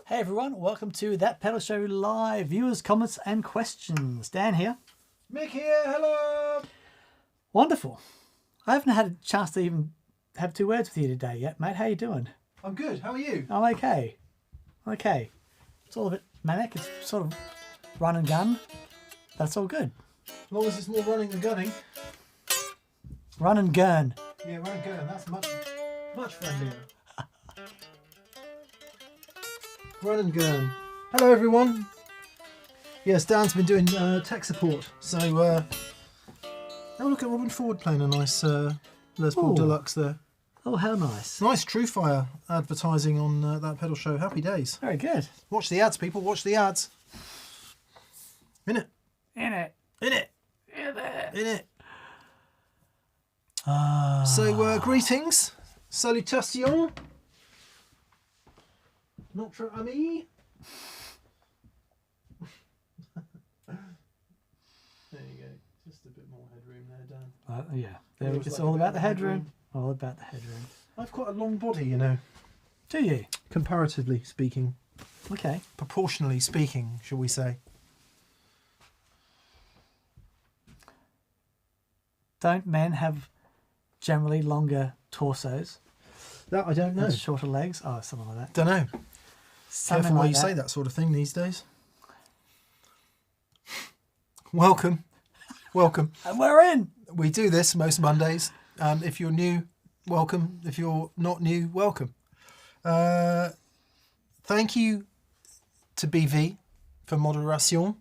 Hey everyone, welcome to That Pedal Show Live. Viewers, comments and questions. Dan here. Mick here, hello! Wonderful. I haven't had a chance to even have two words with you today yet, mate. How you doing? I'm good, how are you? I'm okay. Okay. It's all a bit manic. It's sort of run and gun. That's all good. As long as it's more running than gunning. Run and gun. Yeah, run and gun, that's much friendlier. Run and gun. Hello everyone. Yes, Dan's been doing tech support, so oh look at Robin Ford playing a nice Les Paul Ooh. Deluxe there. Oh, how nice. Nice Truefire advertising on That Pedal Show. Happy days. Very good. Watch the ads, people, watch the ads. In it. In it. In it. In it. In it. So, greetings. Salutations. Notre ami. There you go. Just a bit more headroom there, Dan. Yeah. There, Always it's like all a about bit the of headroom. All about the headroom. I've quite a long body, you know. Do you? Comparatively speaking. Okay. Proportionally speaking, shall we say. Don't men have generally longer torsos That I don't know. and shorter legs? Oh, something like that. Don't know. Something Careful why like you that. say that sort of thing these days. Welcome. Welcome. And we're in. We do this most Mondays. If you're new, welcome. If you're not new, welcome. Thank you to BV for moderation.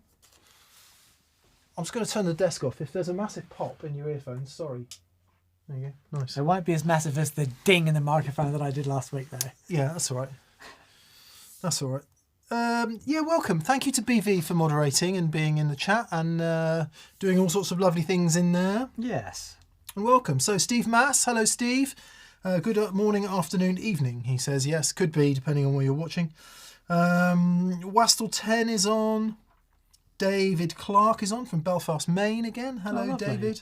I'm just going to turn the desk off. If there's a massive pop in your earphones, sorry. There you go. Nice. It won't be as massive as the ding in the microphone that I did last week, though. Yeah, that's all right. That's all right. Yeah, welcome. Thank you to BV for moderating and being in the chat and doing all sorts of lovely things in there. Yes. And welcome. So Steve Mass, hello Steve. Good morning, afternoon, evening, he says. Yes, could be, depending on where you're watching. Wastel 10 is on. David Clark is on from Belfast, Maine again. Hello, lovely. David.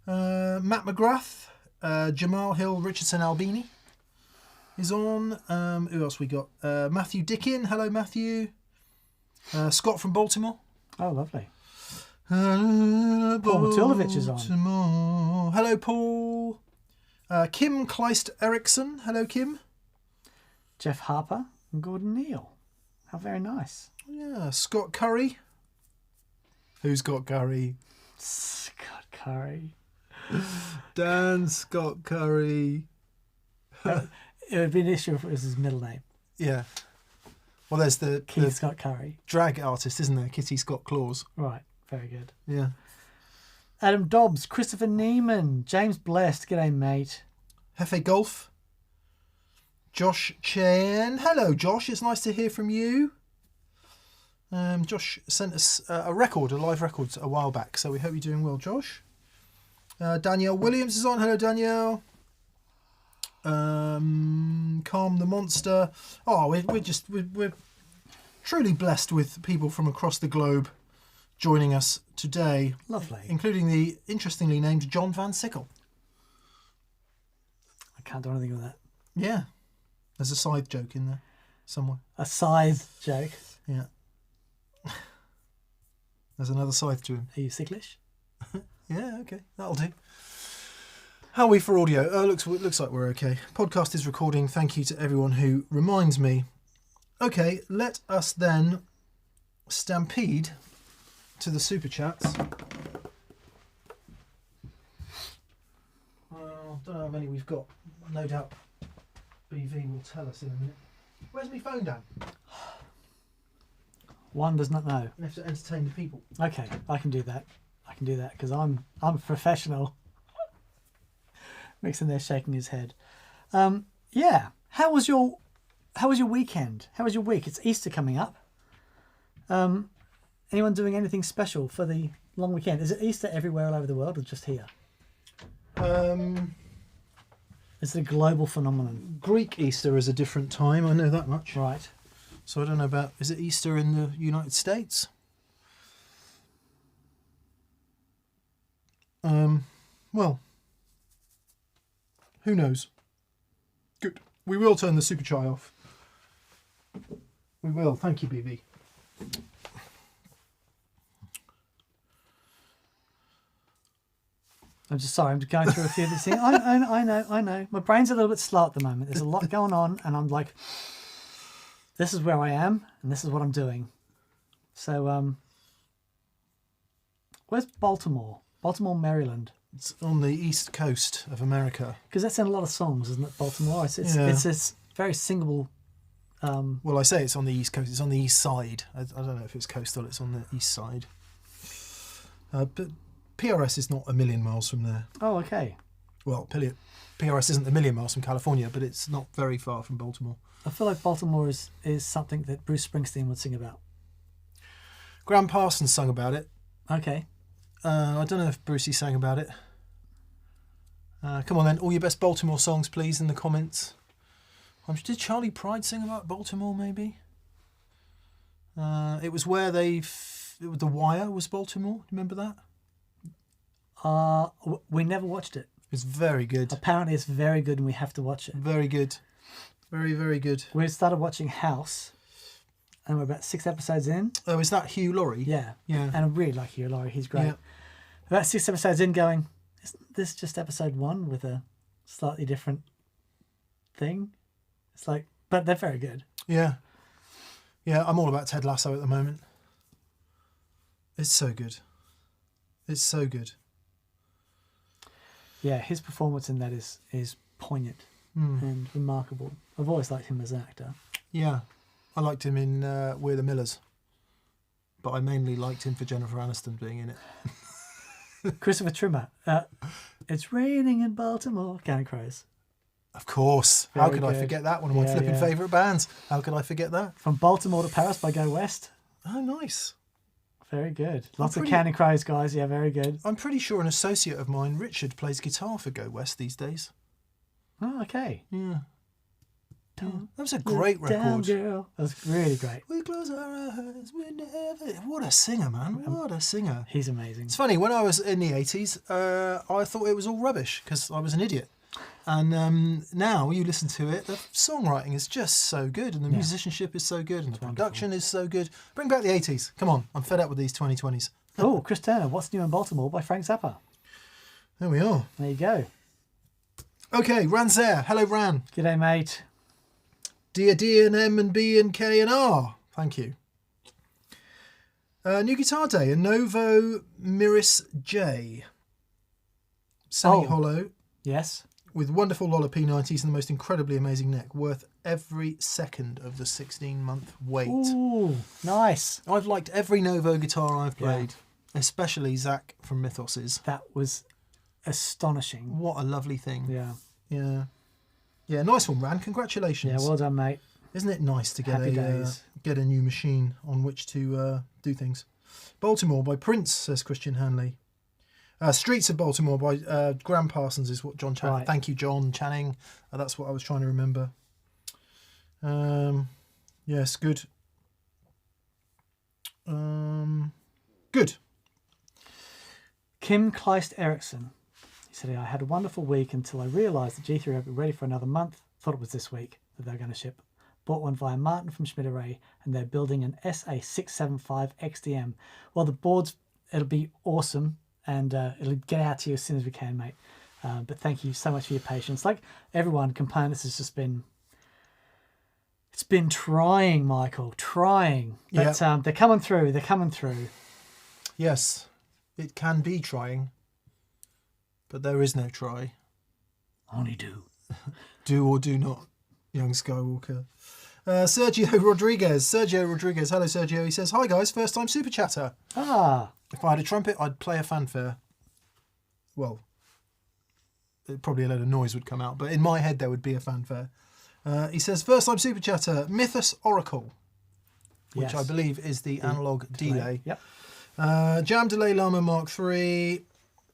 Matt McGrath, Jamal Hill Richardson Albini is on. Who else we got? Matthew Dickin. Hello, Matthew. Scott from Baltimore. Oh, lovely. Paul Matulovich is on. Hello, Paul. Kim Kleist Eriksson. Hello, Kim. Jeff Harper and Gordon Neal. How very nice. Yeah, Scott Curry. Who's got Curry? Scott Curry. Dan Scott Curry. It would be an issue if it was his middle name. Yeah. Well, there's the Keith Scott Curry. drag artist, isn't there? Kitty Scott Claus. Right. Very good. Yeah. Adam Dobbs, Christopher Neiman, James Blessed. G'day, mate. Hefe Golf. Josh Chen. Hello, Josh. It's nice to hear from you. Josh sent us a live record a while back, so we hope you're doing well, Josh. Danielle Williams is on. Hello, Danielle. Calm the Monster. Oh, we're truly blessed with people from across the globe joining us today. Lovely. Including the interestingly named John Van Sickle. I can't do anything with that. Yeah. There's a side joke in there somewhere. A scythe joke. Yeah. There's another side to him. Are you sicklish? Yeah, okay. That'll do. How are we for audio? Oh, looks like we're okay. Podcast is recording. Thank you to everyone who reminds me. Okay, let us then stampede to the super chats. Well, don't know how many we've got. No doubt BV will tell us in a minute. Where's my phone, Dan? One does not know. I have to entertain the people. Okay, I can do that. I can do that because I'm a professional. Mick's in there shaking his head. Yeah. How was your weekend? How was your week? It's Easter coming up. Anyone doing anything special for the long weekend? Is it Easter everywhere all over the world or just here? Is it a global phenomenon? Greek Easter is a different time. I know that much. Right. So I don't know about... Is it Easter in the United States? Well, who knows? Good. We will turn the super chai off. We will. Thank you, BB. I'm just sorry. I'm just going through a few of these things. I know. My brain's a little bit slow at the moment. There's a lot going on, and I'm like, this is where I am, and this is what I'm doing. So, where's Baltimore? Baltimore, Maryland. It's on the east coast of America. Because that's in a lot of songs, isn't it? Baltimore. It's very singable. Well, I say it's on the east coast. It's on the east side. I don't know if it's coastal. It's on the east side. But PRS is not a million miles from there. Oh, okay. Well, PRS isn't a million miles from California, but it's not very far from Baltimore. I feel like Baltimore is something that Bruce Springsteen would sing about. Graham Parsons sung about it. Okay. I don't know if Brucey sang about it. Come on then, all your best Baltimore songs, please, in the comments. Did Charlie Pride sing about Baltimore, maybe? It was where The Wire was Baltimore. Do you remember that? We never watched it. It's very good. Apparently it's very good and we have to watch it. Very good. Very, very good. We started watching House and we're about 6 episodes in. Oh, is that Hugh Laurie? Yeah. Yeah. And I really like Hugh Laurie. He's great. Yeah. About 6 episodes in going, isn't this just episode 1 with a slightly different thing? It's like, but they're very good. Yeah. Yeah, I'm all about Ted Lasso at the moment. It's so good. It's so good. Yeah, his performance in that is poignant and remarkable. I've always liked him as an actor. Yeah. I liked him in We're the Millers. But I mainly liked him for Jennifer Aniston being in it. Christopher Trimmer. It's raining in Baltimore. Counting Crows. Of course. How Very could I good. forget that? One of my flipping favourite bands. How could I forget that? From Baltimore to Paris by Go West. Oh, nice. Very good. Lots of Counting Crows, guys. Yeah, very good. I'm pretty sure an associate of mine, Richard, plays guitar for Go West these days. Oh, okay. Yeah. That was a great record. Down, girl. That was really great. We close our eyes, we never... What a singer, man. What a singer. He's amazing. It's funny, when I was in the 80s, I thought it was all rubbish because I was an idiot. And now you listen to it, the songwriting is just so good and the musicianship is so good and the production is so good. Bring back the 80s. Come on, I'm fed up with these 2020s. Oh, Chris Turner, What's New in Baltimore by Frank Zappa. There we are. There you go. Okay, Ran's there. Hello, Ran. G'day, mate. D and M and B and K and R. Thank you. New Guitar Day, a Novo Miris J. Semi-hollow. Yes. With wonderful Lola P90s and the most incredibly amazing neck. Worth every second of the 16-month wait. Ooh, nice. I've liked every Novo guitar I've played. Especially Zach from Mythos's. That was astonishing. What a lovely thing. Yeah. Yeah. Yeah, nice one, Ran. Congratulations. Yeah, well done, mate. Isn't it nice to get Happy a new machine on which to do things? Baltimore by Prince, says Christian Hanley. Streets of Baltimore by Graham Parsons is what John Channing. Right. Thank you, John Channing. That's what I was trying to remember. Yes, good. Good. Kim Kleist Eriksson. He said, I had a wonderful week until I realised that G3 won't be ready for another month. Thought it was this week that they're going to ship. Bought one via Martin from Schmidt Array, and they're building an SA675 XDM. Well, the boards, it'll be awesome, and it'll get out to you as soon as we can, mate. But thank you so much for your patience. Like everyone, components has just been... It's been trying, Michael, trying. But they're coming through. They're coming through. Yes, it can be trying, but there is no try. Only do. Do or do not, young Skywalker. Sergio Rodriguez. Hello, Sergio. He says, hi, guys. First time super chatter. Ah. If I had a trumpet, I'd play a fanfare. Well, probably a load of noise would come out, but in my head there would be a fanfare. He says, first time super chatter, Mythos Oracle, which I believe is the analog delay. Yep. Jam Delay Llama Mark III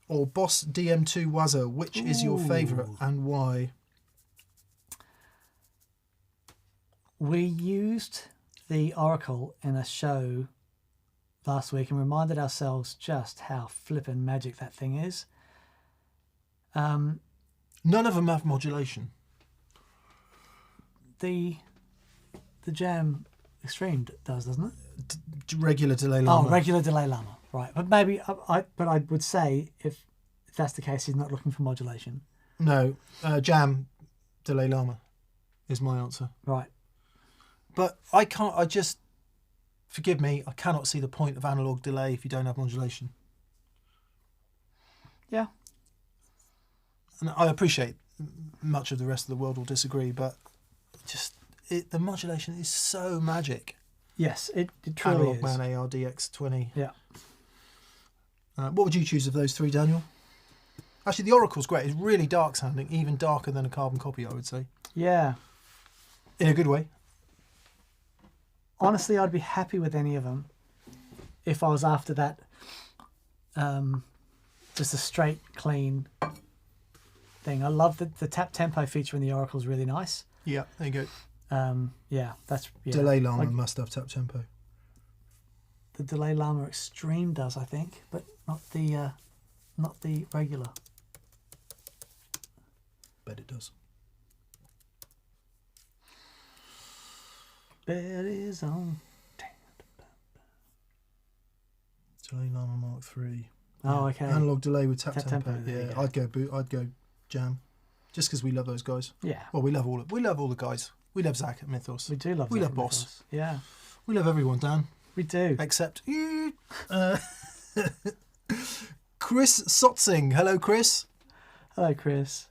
or Boss DM2 Wazza. Which is your favourite and why? We used the Oracle in a show last week and reminded ourselves just how flippin' magic that thing is. None of them have modulation. The Jam Extreme does, doesn't it? Regular delay llama. Oh, regular delay llama, right? But maybe I would say if that's the case, he's not looking for modulation. No, jam delay llama is my answer. Right. But I can't. I just forgive me. I cannot see the point of analog delay if you don't have modulation. Yeah. And I appreciate much of the rest of the world will disagree, but just the modulation is so magic. Yes, it truly Analog is. Man ARDX20. Yeah. What would you choose of those three, Daniel? Actually, the Oracle's great. It's really dark sounding, even darker than a carbon copy, I would say. Yeah. In a good way. Honestly, I'd be happy with any of them if I was after that, just a straight, clean thing. I love the tap tempo feature in the Oracle is really nice. Yeah, there you go. Delay llama must have tap tempo. The delay llama extreme does, I think, but not the regular. Bet it does. Bet is on. Delay llama Mark III. Oh, okay. Analog delay with tap tempo. tempo, Yeah, yeah. I'd go jam, just because we love those guys. Yeah. Well, we love all the guys. We love Zach at Mythos. We do love We Zach love Boss. Mythos. Yeah. We love everyone, Dan, We do. except you. Chris Sotzing. Hello, Chris. Hello, Chris.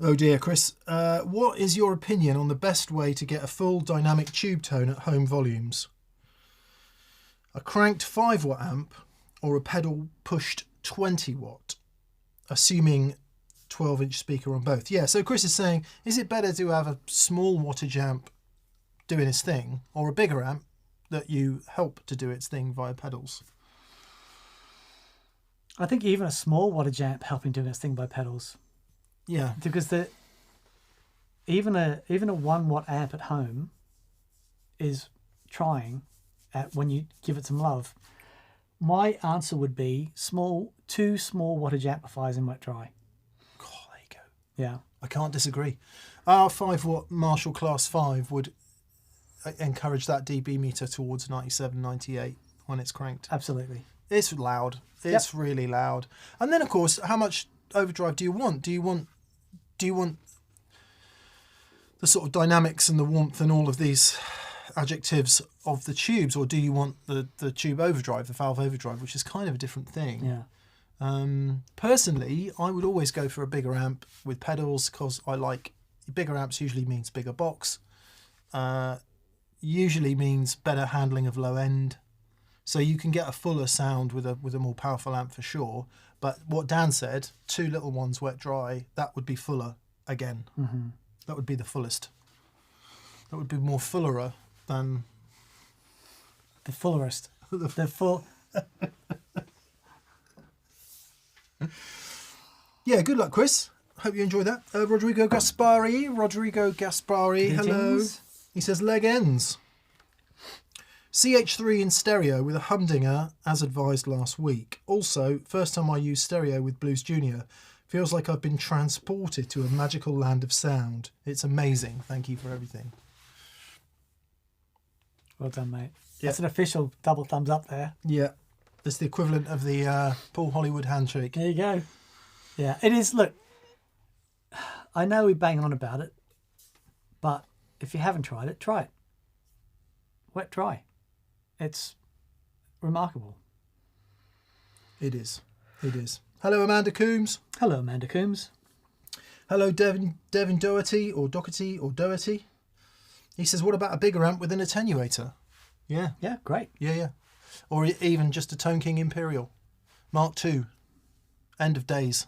Oh dear, Chris. What is your opinion on the best way to get a full dynamic tube tone at home volumes? A cranked 5 watt amp or a pedal pushed 20 watt, assuming 12-inch speaker on both? Yeah, so Chris is saying, is it better to have a small wattage amp doing its thing or a bigger amp that you help to do its thing via pedals? I think even a small wattage amp helping doing its thing by pedals. Yeah. Because even a 1 watt amp at home is trying at when you give it some love. My answer would be two small wattage amplifiers in wet dry. Oh, there you go. Yeah. I can't disagree. Our 5 watt Marshall Class 5 would encourage that dB meter towards 97, 98 when it's cranked. Absolutely. It's loud. It's really loud. And then, of course, how much overdrive do you want? Do you want the sort of dynamics and the warmth and all of these adjectives of the tubes, or do you want the tube overdrive, the valve overdrive, which is kind of a different thing? Yeah. Personally, I would always go for a bigger amp with pedals because I like bigger amps. Usually means bigger box. Usually means better handling of low end. So you can get a fuller sound with a more powerful amp for sure. But what Dan said, 2 little ones wet dry, that would be fuller again. Mm-hmm. That would be the fullest. That would be more fullerer than The fullerest. The full. Yeah, good luck, Chris. Hope you enjoy that. Rodrigo Gaspari. Hello. Greetings. He says leg ends. CH3 in stereo with a humdinger as advised last week. Also, first time I used stereo with Blues Junior. Feels like I've been transported to a magical land of sound. It's amazing. Thank you for everything. Well done, mate. Yeah. That's an official double thumbs up there. Yeah. That's the equivalent of the Paul Hollywood handshake. There you go. Yeah, it is. Look, I know we bang on about it, but if you haven't tried it, try it. Wet dry. It's remarkable. It is. It is. Hello, Amanda Coombs. Hello, Amanda Coombs. Hello, Devin Doherty or Doherty. He says, what about a bigger amp with an attenuator? Yeah. Yeah, great. Yeah. Or even just a Tone King Imperial. Mark II. End of days.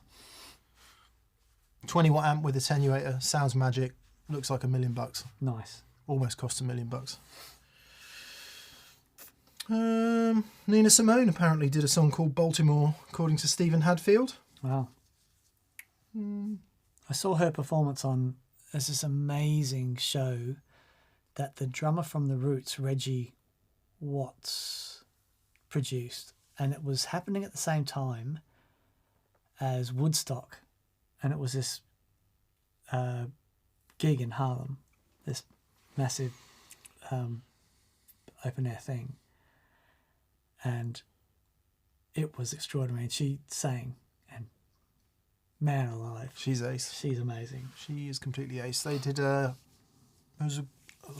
20 watt amp with attenuator. Sounds magic. Looks like $1 million. Nice. Almost cost $1 million. Nina Simone apparently did a song called Baltimore, according to Stephen Hadfield. Wow. I saw her performance on as this amazing show that the drummer from The Roots, Reggie Watts, produced. And it was happening at the same time as Woodstock. And it was this gig in Harlem, this massive open air thing, and it was extraordinary. And she sang, and man alive, She's ace. she's amazing. She is completely ace. They did it was a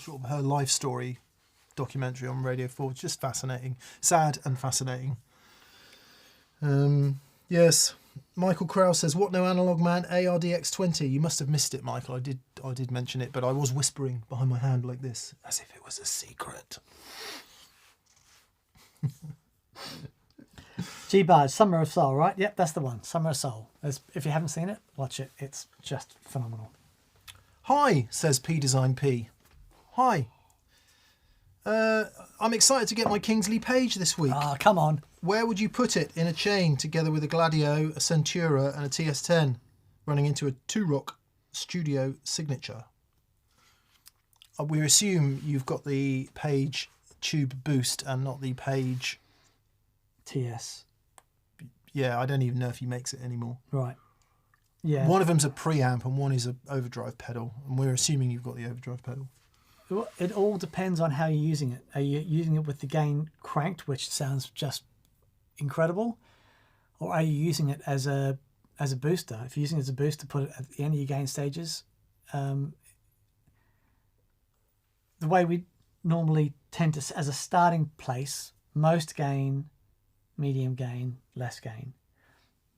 sort of her life story documentary on Radio 4. Just fascinating. Sad and fascinating. Yes. Michael Krause says, what no analog man, ARDX20? You must have missed it, Michael. I did mention it, but I was whispering behind my hand like this, as if it was a secret. G-Barge, Summer of Soul, right? Yep, that's the one. Summer of Soul. If you haven't seen it, watch it. It's just phenomenal. Hi, says P Design P. Hi. I'm excited to get my Kingsley Page this week. Ah, come on. Where would you put it in a chain together with a Gladio, a Centura and a TS10 running into a 2-rock studio signature? We assume you've got the Page tube boost and not the Page... TS. Yeah, I don't even know if he makes it anymore. Right. Yeah. One of them's a preamp and one is an overdrive pedal. And we're assuming you've got the overdrive pedal. It all depends on how you're using it. Are you using it with the gain cranked, which sounds just incredible, or are you using it as a booster? If you're using it as a booster, put it at the end of your gain stages. The way we normally tend to, as a starting place, most gain, medium gain, less gain.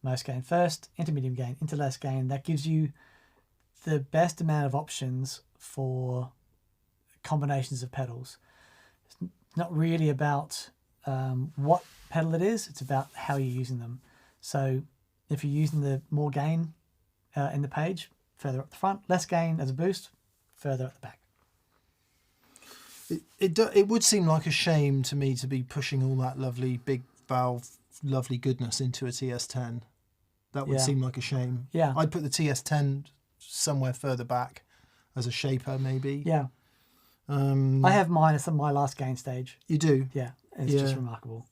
Most gain first, intermediate gain, into less gain. That gives you the best amount of options for combinations of pedals. It's not really about what pedal it is, it's about how you're using them. So if you're using the more gain in the Page, further up the front, less gain as a boost, further at the back. It would seem like a shame to me to be pushing all that lovely big valve lovely goodness into a TS10. That would seem like a shame. Yeah. I'd put the TS10 somewhere further back as a shaper maybe. Yeah. I have mine as my last gain stage. You do? Yeah. It's just remarkable.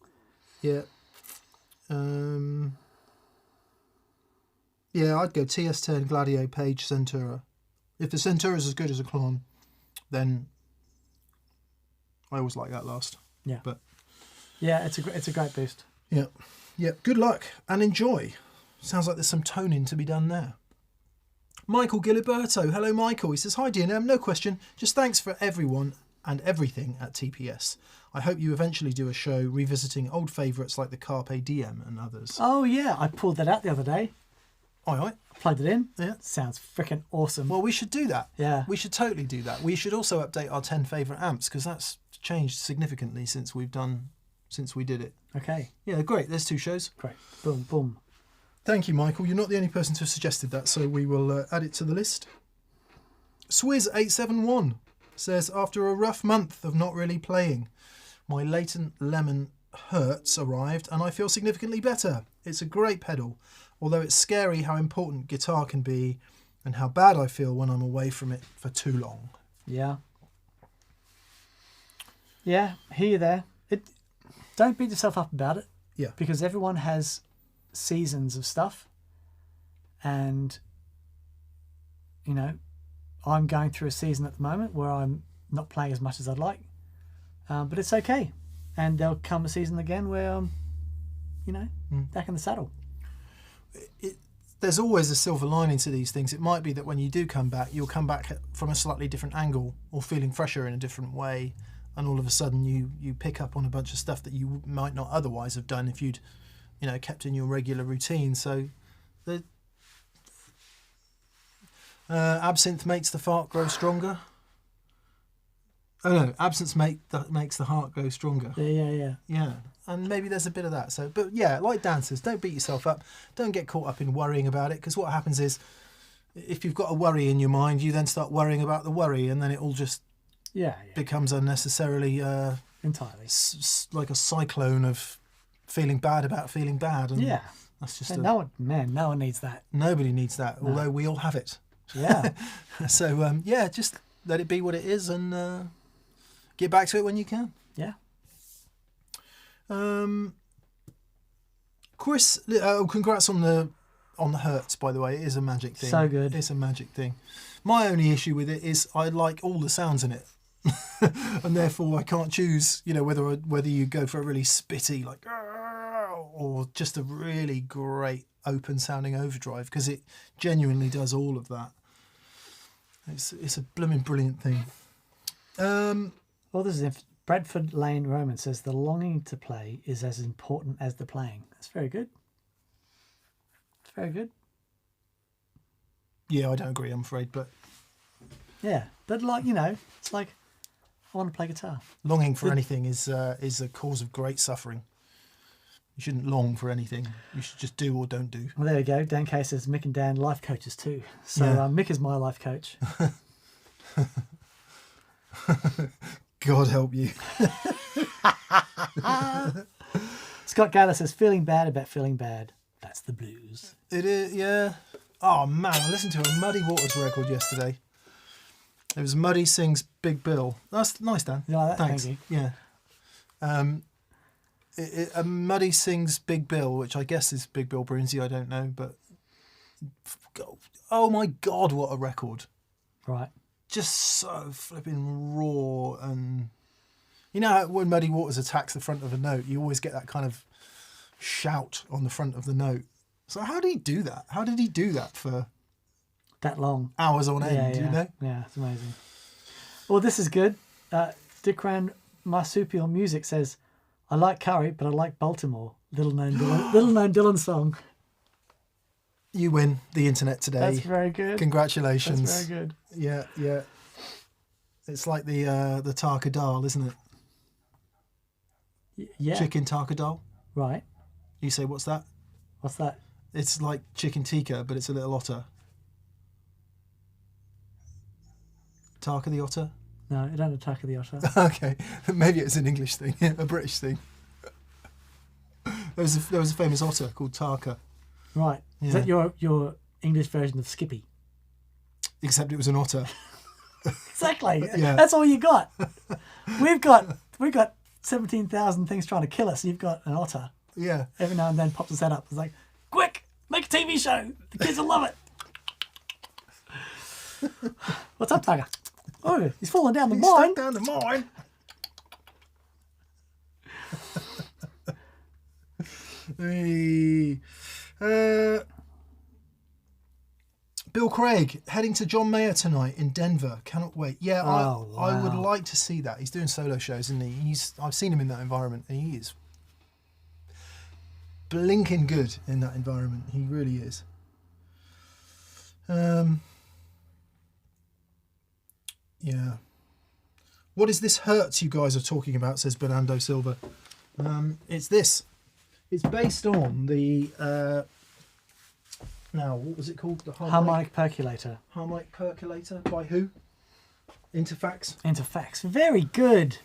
Yeah. Yeah, I'd go TS10, Gladio, Page, Centura. If the Centura is as good as a Klon, then I always like that last. Yeah. But yeah, it's a great boost. yeah. Yeah. Good luck and enjoy. Sounds like there's some toning to be done there. Michael Giliberto. Hello, Michael. He says, hi, DNM. No question. Just thanks for everyone and everything at TPS. I hope you eventually do a show revisiting old favourites like the Carpe Diem and others. Oh, yeah. I pulled that out the other day. All right. Plugged it in. Yeah. Sounds freaking awesome. Well, we should do that. Yeah. We should totally do that. We should also update our 10 favourite amps because that's changed significantly since we did it. Okay. Yeah, great. There's 2 shows. Great. Boom, boom. Thank you, Michael. You're not the only person to have suggested that, so we will add it to the list. Swizz871 says, after a rough month of not really playing, my Latent Lemon Hertz arrived and I feel significantly better. It's a great pedal, although it's scary how important guitar can be and how bad I feel when I'm away from it for too long. Yeah. Yeah, hear you there. Don't beat yourself up about it. Yeah. Because everyone has seasons of stuff, and you know, I'm going through a season at the moment where I'm not playing as much as I'd like, but it's okay, and there'll come a season again where I'm, you know, back in the saddle. There's always a silver lining to these things. It might be that when you do come back, you'll come back from a slightly different angle or feeling fresher in a different way, and all of a sudden you pick up on a bunch of stuff that you might not otherwise have done if you'd, you know, kept in your regular routine. So the absinthe makes the fart grow stronger. Oh no, absinthe makes the heart go stronger. Yeah, and maybe there's a bit of that. So, but yeah, like Dan says, don't beat yourself up. Don't get caught up in worrying about it, because what happens is, if you've got a worry in your mind, you then start worrying about the worry, and then it all just becomes unnecessarily entirely like a cyclone of feeling bad about feeling bad. And that's just no one needs that. Nobody needs that, No. although we all have it. Yeah. So just let it be what it is, and get back to it when you can. Yeah. Chris, congrats on the Hertz, by the way. It is a magic thing. So good. It's a magic thing. My only issue with it is I like all the sounds in it. and therefore I can't choose, whether you go for a really spitty, like, or just a really great open sounding overdrive, because it genuinely does all of that. It's a blooming brilliant thing. Well, this is Bradford Lane Roman says the longing to play is as important as the playing. That's very good. It's very good. Yeah, I don't agree, I'm afraid, but Yeah, but it's like I want to play guitar. longing for anything is a cause of great suffering. You shouldn't long for anything. You should just do or don't do. Well, there we go. Dan Kay says Mick and Dan life coaches too. So Yeah. Mick is my life coach. God help you. Scott Galler says feeling bad about feeling bad. That's the blues. It is, yeah. Oh man, I listened to a Muddy Waters record yesterday. It was Muddy sings Big Bill. That's nice, Dan. You like that? Thanks. Thank Yeah. Muddy sings Big Bill, which I guess is Big Bill Brunsey. I don't know, but oh my God, what a record! you. Right. Just so flipping raw, and how when Muddy Waters attacks the front of a note, you always get that kind of shout on the front of the note. So how did he do that? How did he do that for That long. hours on end? Yeah. Yeah, it's amazing. Well, this is good. Dikran Marsupial Music says, I like curry, but I like Baltimore. Little known Dylan song. You win the internet today. That's very good. Congratulations. That's very good. Yeah. It's like the Tarka dal, isn't it? Yeah. Chicken Tarka dal. Right. You say, what's that? What's that? It's like chicken tikka, but it's a little otter. Tarka the otter? No, I don't attack the otter. Okay, maybe it's an English thing, a British thing. There was a famous otter called Tarka. Right. Yeah. Is that your English version of Skippy? Except it was an otter. Exactly. Yeah. That's all you got. We've got 17,000 things trying to kill us. You've got an otter. Yeah. Every now and then pops his head up. It's like, quick, make a TV show. The kids will love it. What's up, Tiger? Oh, he's falling down the He's mine. stuck down the mine. Hey. Bill Craig heading to John Mayer tonight in Denver. Cannot wait. Yeah, Oh, I would wow. like to see that. He's doing solo shows, isn't he? I've seen him in that environment, and he is blinking good in that environment. He really is. Yeah. What is this Hertz you guys are talking about, says Bernardo Silva. It's this. It's based on the now, what was it called? The Harmonic percolator. Harmonic percolator by who? Interfax. Interfax. Very good.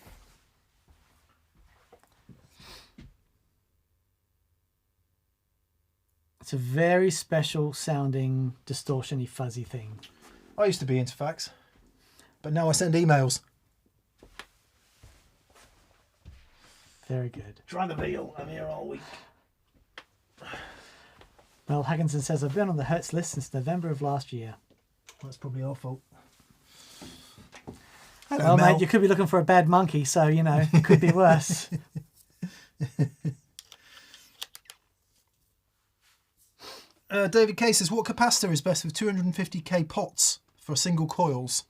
It's a very special sounding, distortion-y, fuzzy thing. I used to be Interfax, but now I send emails. Very good. Try the veal. I'm here all week. Mel Hagginson says, I've been on the Hertz list since November of last year. That's probably our fault. Well, Mel. mate, you could be looking for a bad monkey, so, it could be worse. David K says, what capacitor is best with 250k pots for single coils?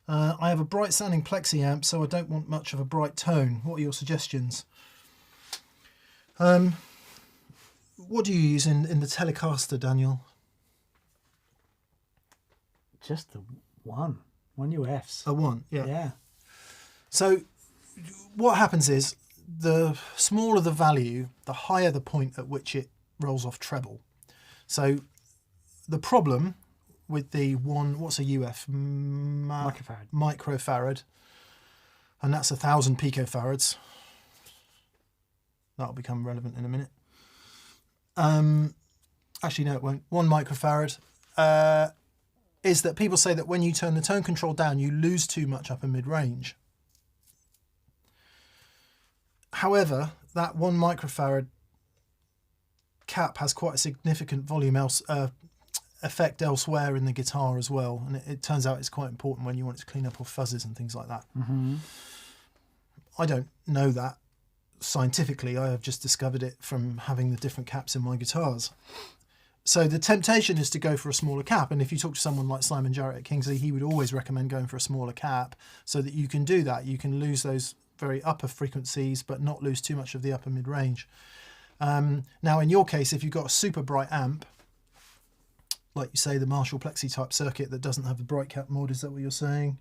I have a bright sounding plexi amp, so I don't want much of a bright tone. What are your suggestions? What do you use in the Telecaster, Daniel? Just the one UFs. A one, yeah. Yeah. So what happens is the smaller the value, the higher the point at which it rolls off treble. So the problem with the one, what's a UF? Microfarad. Microfarad. And that's 1,000 picofarads. That'll become relevant in a minute. Actually, no, it won't. 1 microfarad is that people say that when you turn the tone control down, you lose too much upper mid-range. However, that 1 microfarad cap has quite a significant volume effect elsewhere in the guitar as well. And it turns out it's quite important when you want it to clean up off fuzzes and things like that. Mm-hmm. I don't know that scientifically. I have just discovered it from having the different caps in my guitars. So the temptation is to go for a smaller cap. And if you talk to someone like Simon Jarrett at Kingsley, he would always recommend going for a smaller cap so that you can do that. You can lose those very upper frequencies, but not lose too much of the upper mid-range. Now, in your case, if you've got a super bright amp, like you say, the Marshall Plexi type circuit that doesn't have the bright cap mod, is that what you're saying?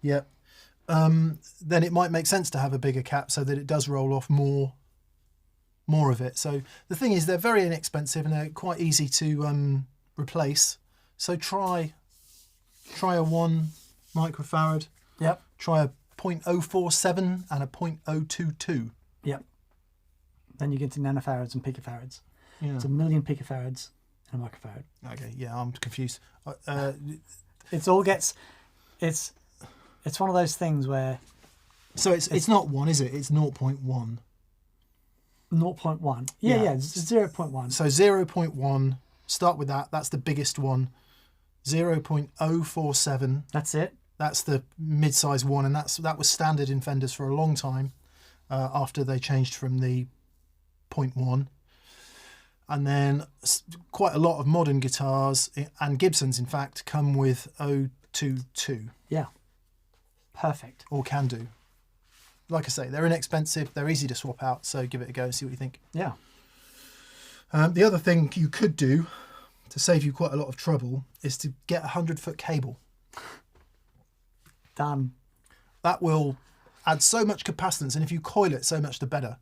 Yep. Then it might make sense to have a bigger cap so that it does roll off more of it. So the thing is, they're very inexpensive and they're quite easy to replace. So try a 1 microfarad. Yep. Try a 0.047 and a 0.022. Yep. Then you get to nanofarads and picofarads. Yeah. It's 1 million picofarads and a microfarad. Okay, yeah, I'm confused. It's one of those things where... So it's not 1, is it? It's 0.1. 0.1. Yeah, 0.1. So 0.1, start with that. That's the biggest one. 0.047. That's it. That's the mid-size one, and that was standard in Fenders for a long time after they changed from the 0.1. And then quite a lot of modern guitars, and Gibsons in fact, come with 0.22. Yeah. Perfect. Or can do. Like I say, they're inexpensive, they're easy to swap out, so give it a go and see what you think. Yeah. The other thing you could do to save you quite a lot of trouble is to get a 100-foot cable. Done. That will add so much capacitance, and if you coil it, so much the better.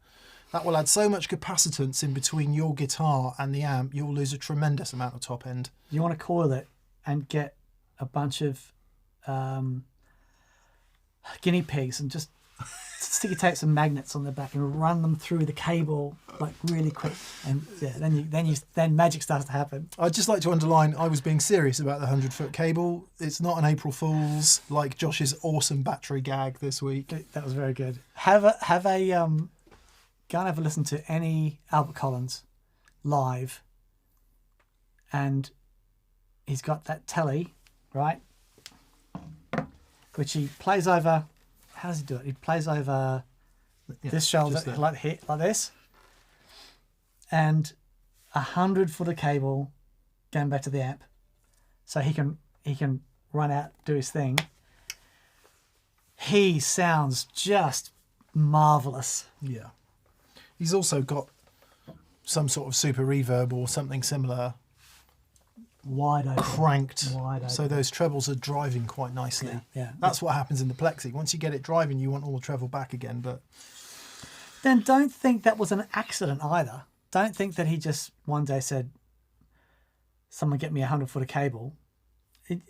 That will add so much capacitance in between your guitar and the amp, you'll lose a tremendous amount of top end. You want to coil it and get a bunch of guinea pigs and just sticky tape some magnets on their back and run them through the cable like really quick, and yeah, then magic starts to happen. I'd just like to underline, I was being serious about the 100-foot cable. It's not an April Fool's like Josh's awesome battery gag this week. That was very good. Have a go and have a listen to any Albert Collins live, and he's got that telly, right, which he plays over. How does he do it? He plays over this shoulder, like this, and 100-foot of cable going back to the amp, so he can run out, do his thing. He sounds just marvelous. Yeah, he's also got some sort of super reverb or something similar. Wide open. Cranked. Wide open. So those trebles are driving quite nicely. Yeah. That's what happens in the Plexi. Once you get it driving, you want all the treble back again. But then don't think that was an accident either. Don't think that he just one day said, someone get me 100-foot of cable. I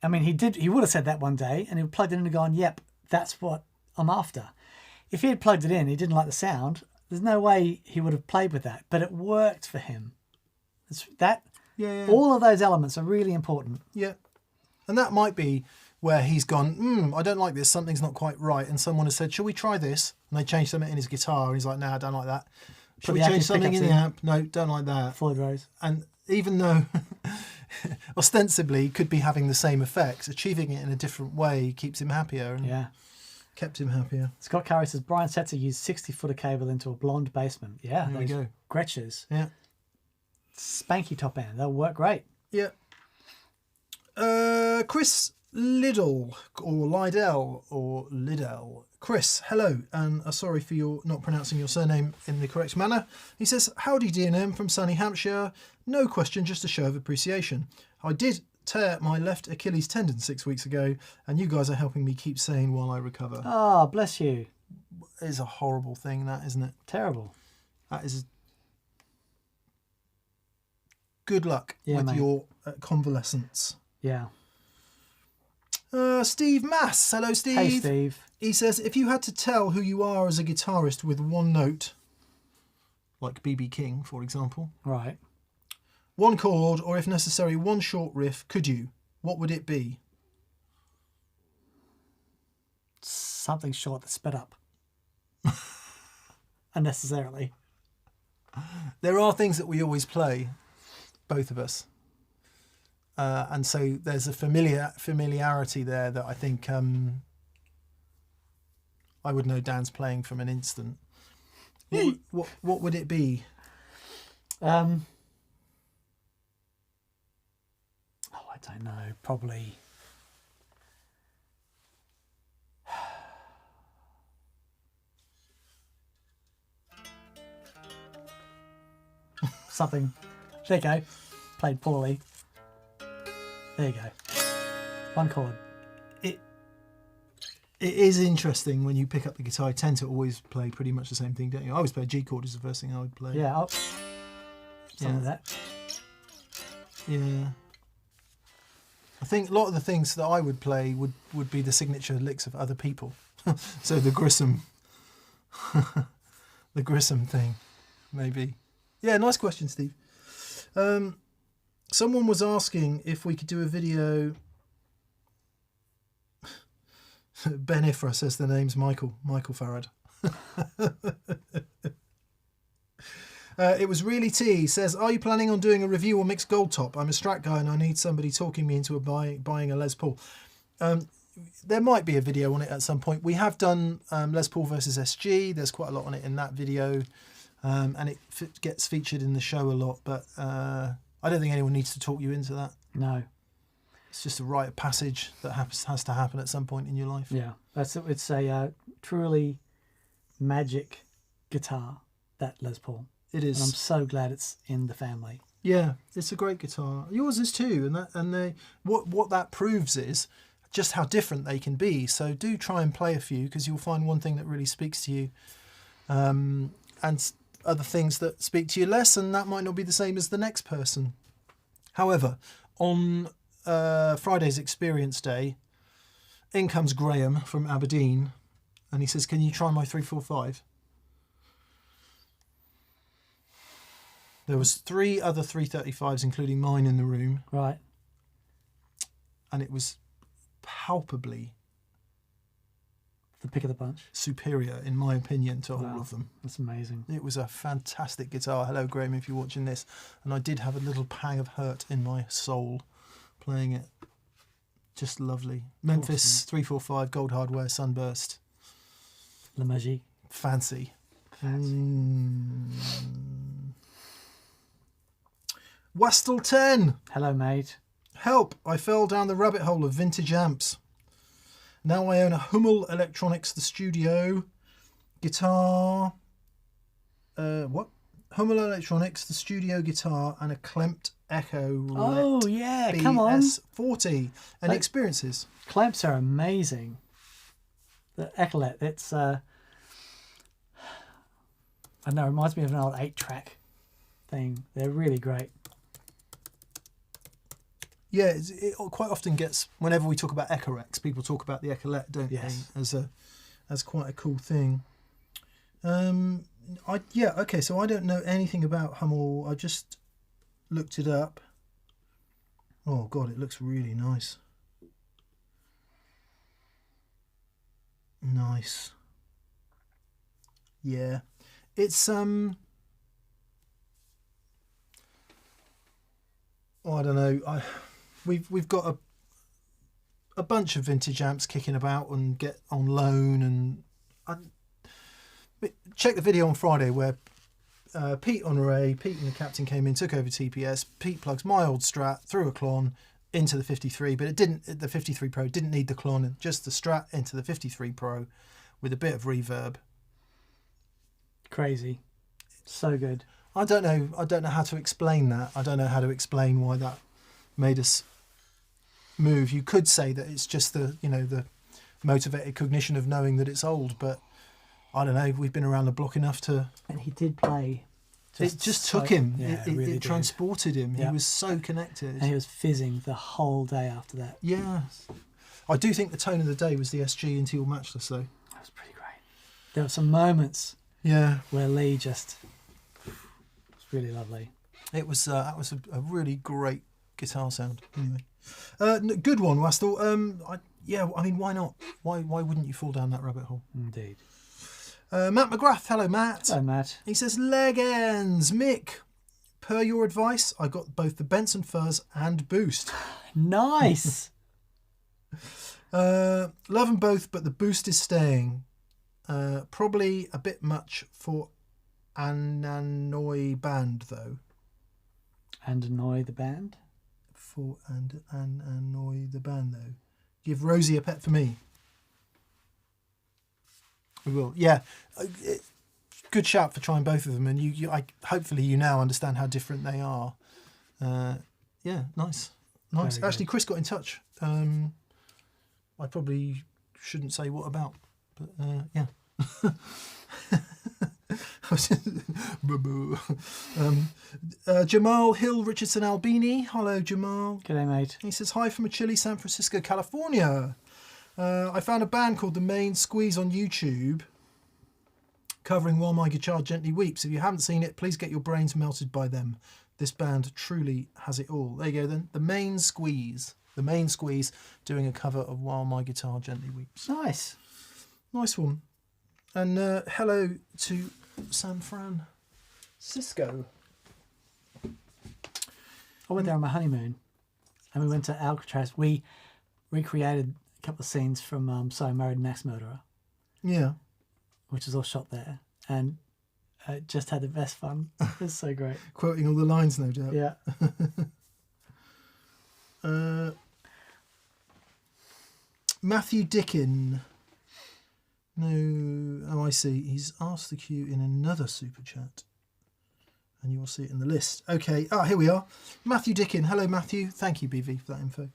mean, he would have said that one day, and he would plugged it in and gone, yep, that's what I'm after. If he had plugged it in, he didn't like the sound, there's no way he would have played with that. But it worked for him. All of those elements are really important. Yeah. And that might be where he's gone, I don't like this, something's not quite right. And someone has said, shall we try this? And they changed something in his guitar. And he's like, no, I don't like that. Should we change something in the amp? No, don't like that. Floyd Rose. And even though ostensibly he could be having the same effects, achieving it in a different way keeps him happier. And kept him happier. Scott Curry says, Brian Setzer used 60-foot of cable into a blonde basement. Yeah, there we go. Gretschers. Yeah. Spanky top end. They'll work great. Yeah. Chris Liddell, or Liddell, or Liddell. Chris, hello, and sorry for your not pronouncing your surname in the correct manner. He says, howdy D&M from sunny Hampshire. No question, just a show of appreciation. I did tear my left Achilles tendon 6 weeks ago, and you guys are helping me keep sane while I recover. Oh, bless you. It's a horrible thing, that, isn't it? Terrible. That is... Good luck with mate. your convalescence. Yeah. Steve Mass. Hello, Steve. Hey, Steve. He says, if you had to tell who you are as a guitarist with one note, like B.B. King, for example, right, one chord, or if necessary, one short riff, could you? What would it be? Something short that's sped up. Unnecessarily. There are things that we always play, both of us. And so there's a familiarity there that I think I would know Dan's playing from an instant. What would it be? I don't know. Probably. Something. There you go. Played poorly. There you go. One chord. It is interesting when you pick up the guitar. I tend to always play pretty much the same thing, don't you? I always play a G chord is the first thing I would play. Yeah. Something like that. Yeah. I think a lot of the things that I would play would be the signature licks of other people. So the Grissom, the Grissom thing, maybe. Yeah, nice question, Steve. Someone was asking if we could do a video. Ben Ifra says the name's Michael Farad. It was really T. Says, are you planning on doing a review on mixed gold top? I'm a Strat guy and I need somebody talking me into buying a Les Paul. There might be a video on it at some point. We have done Les Paul versus SG. There's quite a lot on it in that video. And it gets featured in the show a lot. But I don't think anyone needs to talk you into that. No. It's just a rite of passage that has to happen at some point in your life. Yeah. It's a truly magic guitar, that Les Paul. It is. And I'm so glad it's in the family. Yeah, it's a great guitar. Yours is too, what that proves is just how different they can be. So do try and play a few, because you'll find one thing that really speaks to you, and other things that speak to you less, and that might not be the same as the next person. However, on Friday's Experience Day, in comes Graham from Aberdeen, and he says, "Can you try my 345?" There was 3 other 335s, including mine, in the room. Right. And it was palpably the pick of the bunch. Superior, in my opinion, to all of them. That's amazing. It was a fantastic guitar. Hello, Graham, if you're watching this. And I did have a little pang of hurt in my soul playing it. Just lovely. Memphis, awesome. 345, gold hardware, sunburst. La Magie. Fancy. Wastel 10. Hello, mate. Help, I fell down the rabbit hole of vintage amps. Now I own a Hummel Electronics The Studio guitar. Hummel Electronics The Studio guitar and a Klempt Echo. Oh, yeah, come on. BS40 and experiences. Klemps are amazing. The Echolet, it's... I don't know, it reminds me of an old 8-track thing. They're really great. Yeah, it quite often gets, whenever we talk about Echorex, people talk about the Echolet, don't they? As quite a cool thing. Okay, so I don't know anything about Hummel. I just looked it up. Oh God, it looks really nice. Nice. Yeah, it's oh, I don't know. We've got a bunch of vintage amps kicking about and get on loan, and check the video on Friday where Pete and the captain came in, took over TPS. Pete plugs my old Strat through a Klon into the 53, but the 53 Pro didn't need the Klon, just the Strat into the 53 Pro with a bit of reverb. Crazy. So good. I don't know how to explain that. I don't know how to explain why that made us move. You could say that it's just the motivated cognition of knowing that it's old, but I don't know. We've been around the block enough to. And he did play. It just took him. Yeah, it really transported him. Yeah. He was so connected. And he was fizzing the whole day after that. Yeah. I do think the tone of the day was the SG into Your Matchless, though. That was pretty great. There were some moments. Yeah. Where Lee just. Really lovely. It was that was a really great guitar sound. Anyway, good one, Wastel. I mean, why not? Why wouldn't you fall down that rabbit hole? Indeed. Matt McGrath, hello Matt. Hello Matt. He says leg ends. Mick per your advice, I got both the Benson Fuzz and Boost. Nice. Love them both, but the Boost is staying. Probably a bit much for Annoy Band, though. And annoy the band? For and Annoy the Band, though. Give Rosie a pet for me. We will. Yeah. Good shout for trying both of them. And hopefully you now understand how different they are. Yeah, nice. Nice. Very Actually, good. Chris got in touch. I probably shouldn't say what about, but yeah. Jamal Hill Richardson Albini. Hello, Jamal. G'day, mate. He says, hi from a chilly San Francisco, California. I found a band called The Main Squeeze on YouTube covering While My Guitar Gently Weeps. If you haven't seen it, please get your brains melted by them. This band truly has it all. There you go then. The Main Squeeze. The Main Squeeze doing a cover of While My Guitar Gently Weeps. Nice. Nice one. And hello to San Francisco. I went there on my honeymoon and we went to Alcatraz. We recreated a couple of scenes from So I Married an Axe Murderer, Yeah. which was all shot there. And just had the best fun. It was so great. Quoting all the lines, no doubt. Yeah. Matthew Dickin. No, oh, I see. He's asked the queue in another super chat. And you'll see it in the list. Okay, here we are. Matthew Dickin. Hello, Matthew. Thank you, BV, for that info.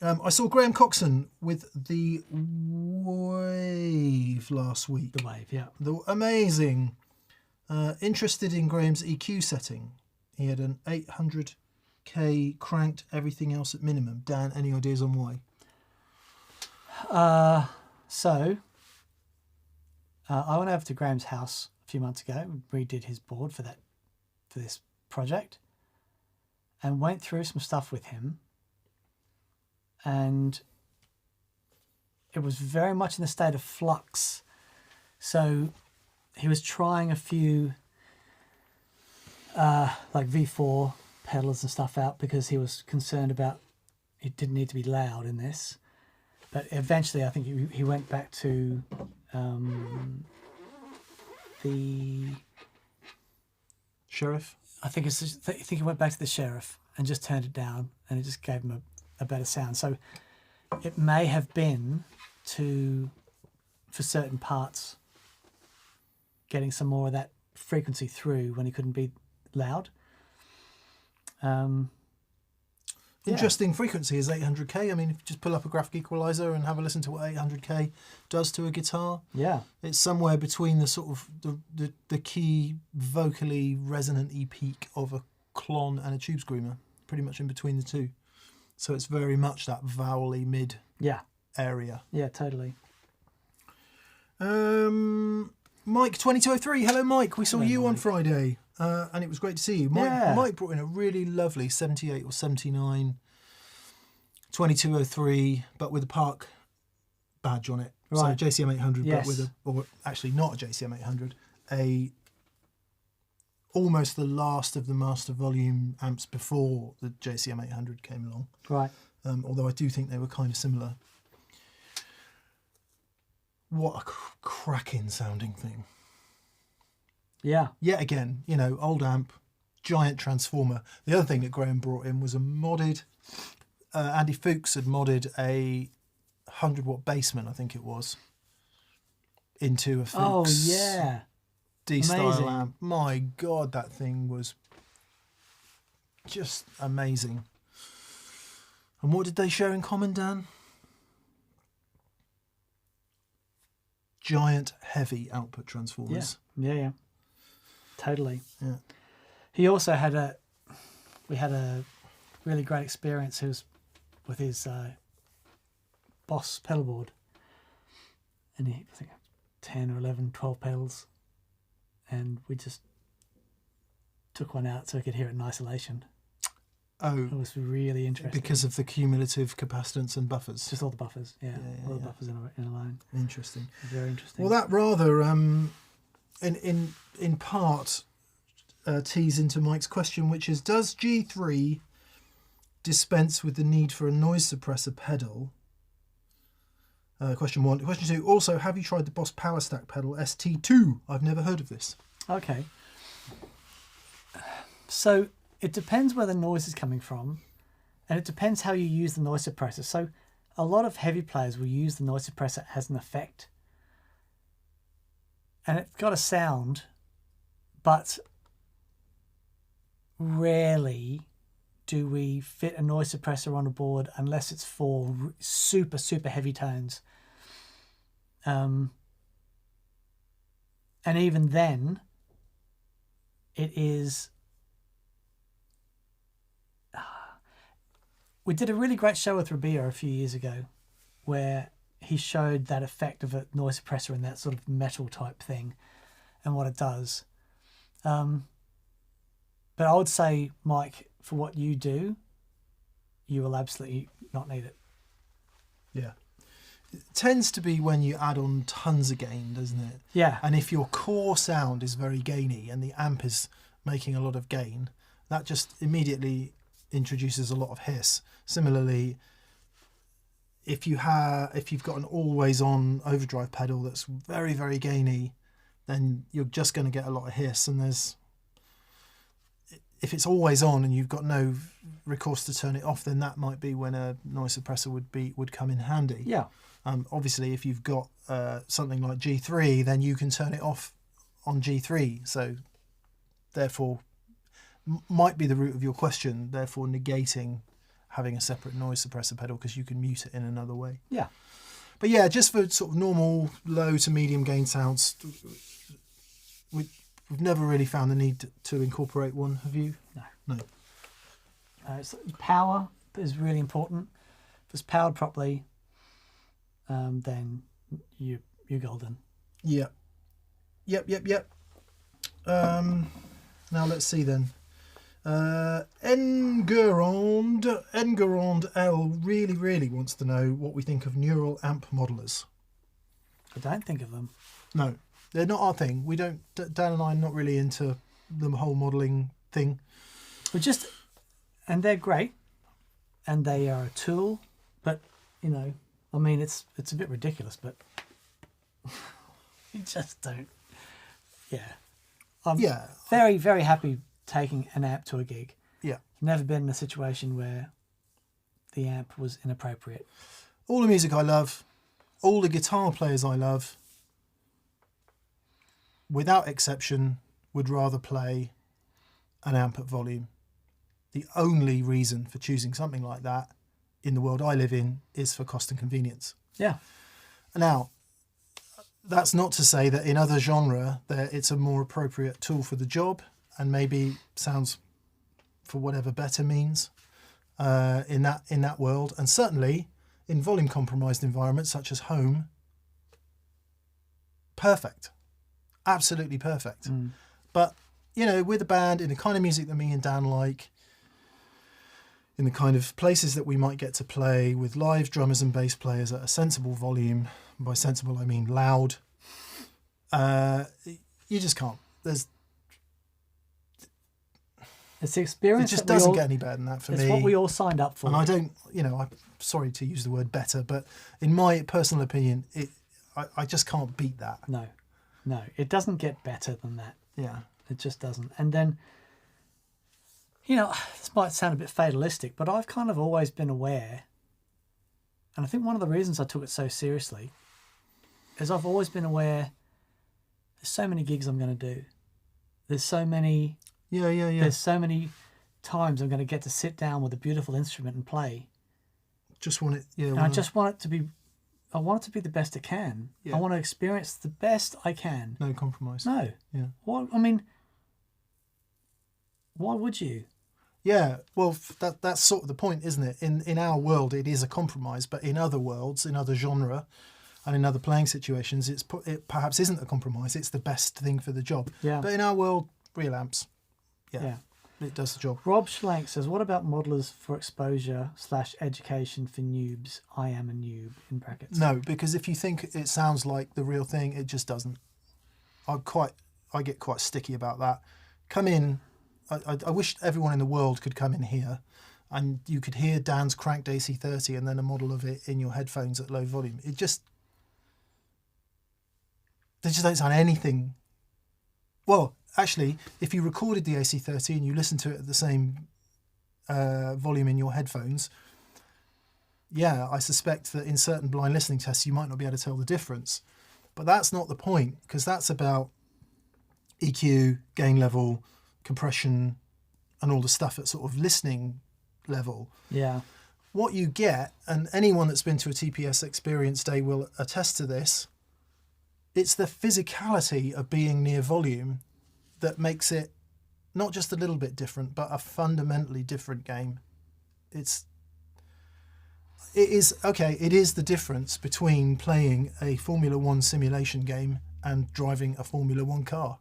I saw Graham Coxon with the Wave last week. The Wave, yeah. Amazing. Interested in Graham's EQ setting. He had an 800k cranked, everything else at minimum. Dan, any ideas on why? I went over to Graham's house a few months ago and redid his board for this project and went through some stuff with him, and it was very much in a state of flux. So he was trying a few like V4 pedals and stuff out because he was concerned about it didn't need to be loud in this. But eventually I think he went back to the Sheriff? I think he went back to the Sheriff and just turned it down, and it just gave him a better sound. So it may have been for certain parts, getting some more of that frequency through when he couldn't be loud. Interesting frequency is 800k. I mean, if you just pull up a graphic equalizer and have a listen to what 800k does to a guitar. Yeah. It's somewhere between the sort of the key vocally resonant-y peak of a clon and a tube screamer, pretty much in between the two. So it's very much that vowel-y mid area. Yeah, totally. Mike 2203. Hello, Mike. We saw you on Friday. And it was great to see you. Mike brought in a really lovely 78 or 79 2203, but with a Park badge on it. Right. So JCM 800, yes. but with or actually not a JCM 800, almost the last of the master volume amps before the JCM 800 came along. Right. Although I do think they were kind of similar. What a cracking sounding thing. Yeah. Yet again, old amp, giant transformer. The other thing that Graham brought in was a modded, Andy Fuchs had modded a 100-watt Bassman, I think it was, into a Fuchs D-style Amazing. amp. My God, that thing was just amazing. And what did they share in common, Dan? Giant, heavy output transformers. Yeah. Totally. Yeah. He also we had a really great experience with his Boss pedal board. And I think 10 or 11, 12 pedals. And we just took one out so we could hear it in isolation. Oh. It was really interesting. Because of the cumulative capacitance and buffers. Just all the buffers, all the buffers in a line. Interesting. Very interesting. Well, that rather, in part, tease into Mike's question, which is, does G3 dispense with the need for a noise suppressor pedal? Question 1. Question 2, also, have you tried the Boss Power Stack pedal ST2? I've never heard of this. Okay. So it depends where the noise is coming from, and it depends how you use the noise suppressor. So a lot of heavy players will use the noise suppressor as an effect, and it's got a sound, but rarely do we fit a noise suppressor on a board unless it's for super, super heavy tones. And even then, it is... We did a really great show with Rabia a few years ago where he showed that effect of a noise suppressor in that sort of metal type thing and what it does. But I would say, Mike, for what you do, you will absolutely not need it. Yeah. It tends to be when you add on tons of gain, doesn't it? Yeah. And if your core sound is very gainy and the amp is making a lot of gain, that just immediately introduces a lot of hiss. Similarly, if you've got an always on overdrive pedal that's very, very gainy, then you're just going to get a lot of hiss. And if it's always on and you've got no recourse to turn it off, then that might be when a noise suppressor would come in handy. Yeah. Obviously, if you've got something like G3, then you can turn it off on G3. So therefore, might be the root of your question, therefore negating having a separate noise suppressor pedal because you can mute it in another way. Yeah. But yeah, just for sort of normal low to medium gain sounds, we've never really found the need to incorporate one, have you? No. So power is really important. If it's powered properly, then you're golden. Yeah. Yep. Now let's see then. Enguerrand L really wants to know what we think of neural amp modelers. I don't think of them. No, they're not our thing. We don't. Dan and I are not really into the whole modelling thing. And they're great, and they are a tool. But I mean, it's a bit ridiculous, but you just don't. Yeah, I'm very, very happy taking an amp to a gig. Yeah, never been in a situation where the amp was inappropriate. All the music I love, all the guitar players I love, without exception, would rather play an amp at volume. The only reason for choosing something like that in the world I live in is for cost and convenience. Yeah. Now, that's not to say that in other genre it's a more appropriate tool for the job and maybe sounds for whatever better means in that world. And certainly in volume compromised environments such as home, perfect. Absolutely perfect. But, with a band, in the kind of music that me and Dan like, in the kind of places that we might get to play with live drummers and bass players at a sensible volume, by sensible I mean loud, you just can't. It's the experience. It just doesn't get any better than that for me. It's what we all signed up for. And I don't, I'm sorry to use the word better, but in my personal opinion, I just can't beat that. No, it doesn't get better than that. Yeah. It just doesn't. And then, this might sound a bit fatalistic, but I've kind of always been aware, and I think one of the reasons I took it so seriously is I've always been aware there's so many gigs I'm going to do. There's so many... Yeah. There's so many times I'm going to get to sit down with a beautiful instrument and play. Just want it... Yeah. And I just want it to be... I want it to be the best it can. Yeah. I want to experience the best I can. No compromise. No. Yeah. Why would you? Yeah, well, that's sort of the point, isn't it? In our world, it is a compromise, but in other worlds, in other genre, and in other playing situations, it perhaps isn't a compromise. It's the best thing for the job. Yeah. But in our world, real amps, yeah. It does the job. Rob Schlank says, what about modelers for exposure/education for noobs? I am a noob, in brackets. No, because if you think it sounds like the real thing, it just doesn't. I get quite sticky about that, come in. I wish everyone in the world could come in here and you could hear Dan's cranked AC30 and then a model of it in your headphones at low volume. They just don't sound anything. Well, actually, if you recorded the AC30 and you listened to it at the same volume in your headphones, yeah, I suspect that in certain blind listening tests you might not be able to tell the difference. But that's not the point, because that's about EQ, gain level, compression, and all the stuff at sort of listening level. Yeah. What you get, and anyone that's been to a TPS experience day will attest to this, it's the physicality of being near volume that makes it not just a little bit different, but a fundamentally different game. It is the difference between playing a Formula One simulation game and driving a Formula One car.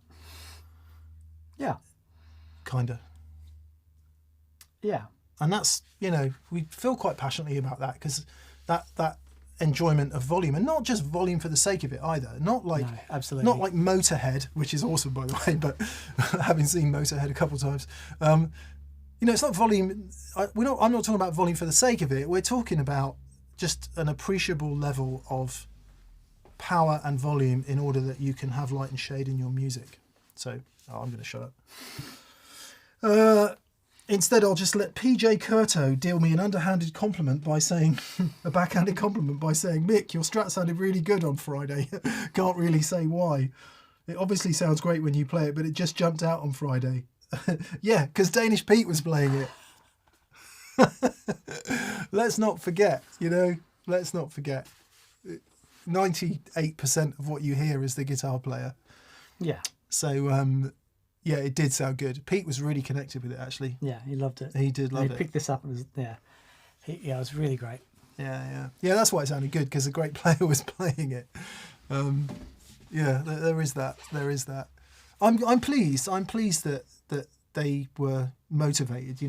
Yeah. Kinda. Yeah. And that's, we feel quite passionately about that, because that enjoyment of volume, and not just volume for the sake of it either. Not like absolutely. Not like Motorhead, which is awesome by the way, but having seen Motorhead a couple of times, it's not volume. I'm not talking about volume for the sake of it. We're talking about just an appreciable level of power and volume in order that you can have light and shade in your music. So, I'm going to shut up. Instead, I'll just let PJ Curto deal me an underhanded compliment by saying, a backhanded compliment by saying, Mick, your Strat sounded really good on Friday. Can't really say why. It obviously sounds great when you play it, but it just jumped out on Friday. Yeah, because Danish Pete was playing it. Let's not forget, let's not forget. 98% of what you hear is the guitar player. Yeah. So, yeah, it did sound good. Pete was really connected with it, actually. Yeah, he loved it. He did love it. He picked this up and it was really great. Yeah. That's why it sounded good, because a great player was playing it. Yeah, there is that. I'm pleased. I'm pleased that they were motivated.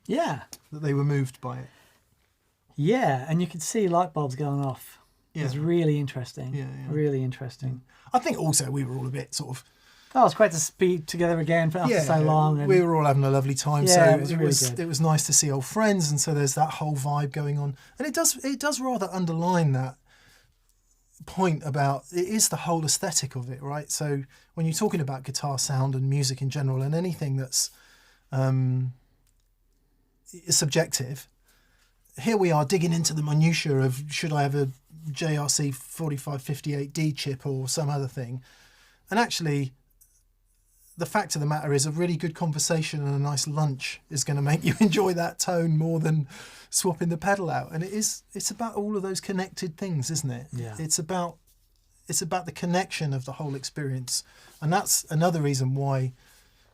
Yeah. That they were moved by it. Yeah, and you could see light bulbs going off. Yeah. It was really interesting. Yeah. Really interesting. I think also we were all a bit sort of. Oh, it's great to be together again after so long. And we were all having a lovely time. Yeah, So it was really good. It was nice to see old friends, and so there's that whole vibe going on, and it does rather underline that point about it is the whole aesthetic of it, right? So when you're talking about guitar sound and music in general, and anything that's subjective, here we are digging into the minutiae of should I have a JRC 4558D chip or some other thing, and actually. The fact of the matter is a really good conversation and a nice lunch is going to make you enjoy that tone more than swapping the pedal out. And it's about all of those connected things, isn't it? Yeah. It's about the connection of the whole experience. And that's another reason why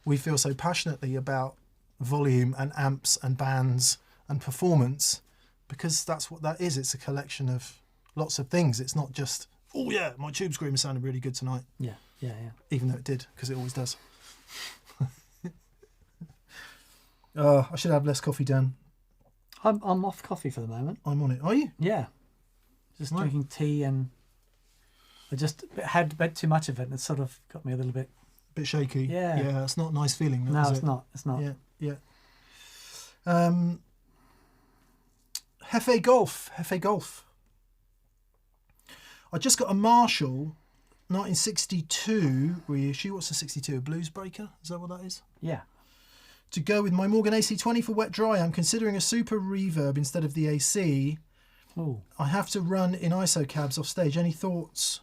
we feel so passionately about volume and amps and bands and performance, because that's what that is. It's a collection of lots of things. It's not just, oh yeah, my tube screamer sounded really good tonight. Yeah. Even though it did, because it always does. I should have less coffee, Dan. I'm off coffee for the moment. I'm on it. Are you? Yeah. Just drinking tea, and I just had a bit too much of it, and it sort of got me a little bit... Bit shaky. Yeah. Yeah, it's not a nice feeling. No, it's not. It's not. Yeah. Hefe Golf. I just got a Marshall 1962 reissue. What's the 62? A Blues Breaker? Is that what that is? Yeah. To go with my Morgan AC20 for wet dry, I'm considering a super reverb instead of the AC. Ooh. I have to run in ISO cabs off stage. Any thoughts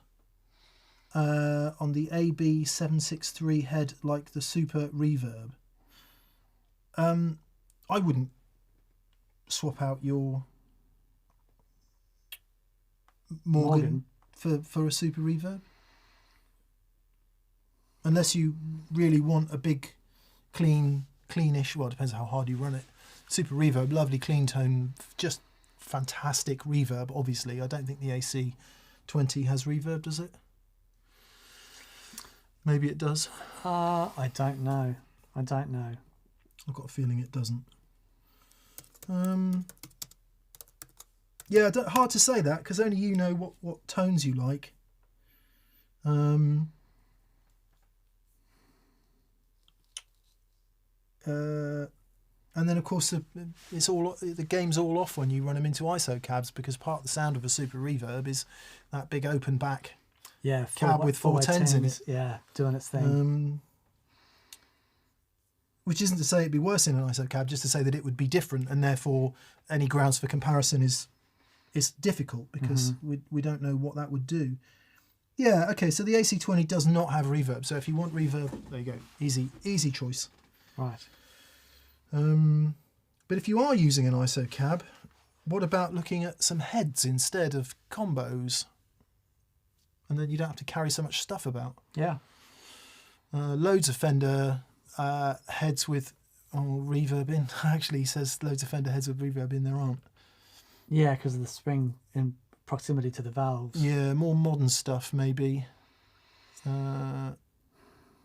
on the AB763 head like the super reverb? I wouldn't swap out your Morgan. For a super reverb, unless you really want a big cleanish, well, it depends how hard you run it, super reverb, lovely clean tone, just fantastic reverb. Obviously I don't think the AC20 has reverb, does it? Maybe it does. I don't know. I've got a feeling it doesn't. Yeah, hard to say that, because only you know what tones you like. And then, of course, the game's all off when you run them into ISO cabs, because part of the sound of a super reverb is that big open back cab with 410s in it. Yeah, doing its thing. Which isn't to say it'd be worse in an ISO cab, just to say that it would be different, and therefore any grounds for comparison is difficult, because we don't know what that would do. Yeah, okay, so the AC20 does not have reverb. So if you want reverb, there you go. Easy choice. Right. But if you are using an ISO cab, what about looking at some heads instead of combos? And then you don't have to carry so much stuff about. Yeah. Loads of Fender heads with reverb in. Actually, he says loads of Fender heads with reverb in. There aren't. Yeah, because of the spring in proximity to the valves. Yeah, more modern stuff maybe.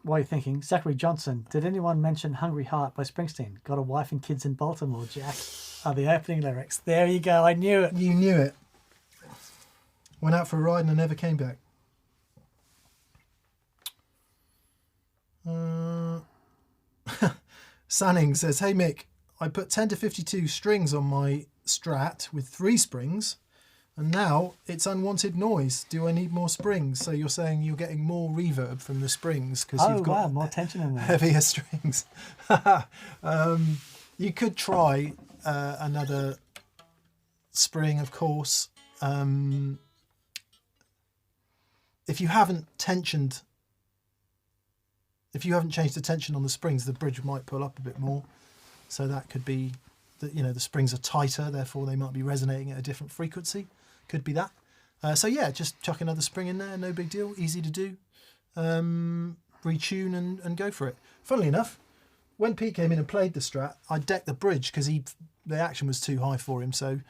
What are you thinking? Zachary Johnson, did anyone mention Hungry Heart by Springsteen? Got a wife and kids in Baltimore, Jack. Are the opening lyrics. There you go, I knew it. You knew it. Went out for a ride and I never came back. Sanning says, hey Mick, I put 10 to 52 strings on my Strat with 3 springs, and now it's unwanted noise. Do I need more springs? So you're saying you're getting more reverb from the springs because you've got more tension in there. Heavier strings. You could try another spring, of course. If you haven't changed the tension on the springs, the bridge might pull up a bit more. So that could be that, the springs are tighter, therefore they might be resonating at a different frequency. Could be that. So yeah, just chuck another spring in there, no big deal, easy to do. Retune and go for it. Funnily enough, when Pete came in and played the Strat, I decked the bridge because the action was too high for him. So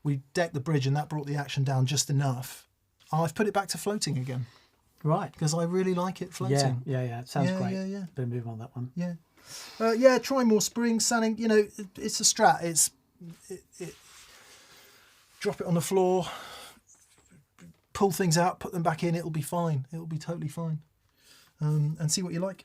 we decked the bridge and that brought the action down just enough. I've put it back to floating again. Right. Because I really like it floating. Yeah. It sounds great. Yeah. Bit of move on that one. Yeah. Try more springs, Sanning. It's a Strat. It drop it on the floor, pull things out, put them back in. It'll be fine. It'll be totally fine. And see what you like.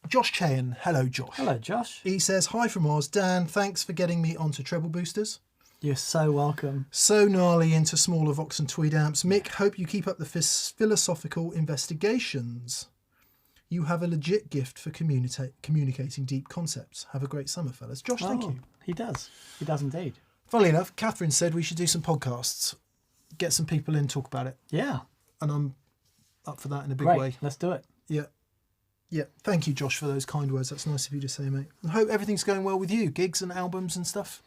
Josh Chahan. Hello, Josh. Hello, Josh. He says, hi from Oz. Dan, thanks for getting me onto treble boosters. You're so welcome. So gnarly into smaller Vox and Tweed amps. Mick, hope you keep up the philosophical investigations. You have a legit gift for communicating deep concepts. Have a great summer, fellas. Josh, thank you. He does. He does indeed. Funnily enough, Catherine said we should do some podcasts. Get some people in, talk about it. Yeah. And I'm up for that in a big Great. way. Let's do it. Yeah. Thank you, Josh, for those kind words. That's nice of you to say, mate. I hope everything's going well with you. Gigs and albums and stuff.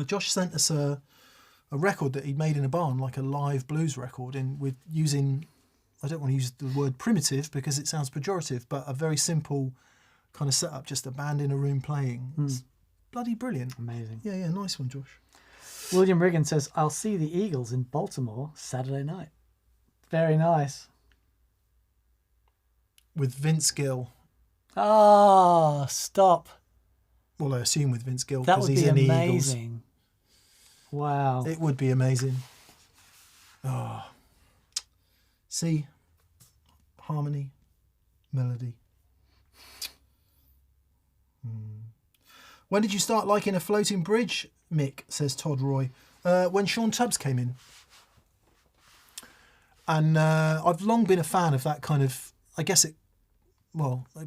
Josh sent us a record that he'd made in a barn, like a live blues record, with using, I don't want to use the word primitive because it sounds pejorative, but a very simple kind of setup, just a band in a room playing. It's bloody brilliant. Amazing. Yeah, nice one, Josh. William Riggin says, I'll see the Eagles in Baltimore Saturday night. Very nice. With Vince Gill. Oh, stop. Well, I assume with Vince Gill That because would he's be in the Eagles. amazing. Wow. It would be amazing. Oh. See? Harmony. Melody. When did you start liking a floating bridge, Mick, says Todd Roy? When Sean Tubbs came in. And I've long been a fan of that kind of, I guess it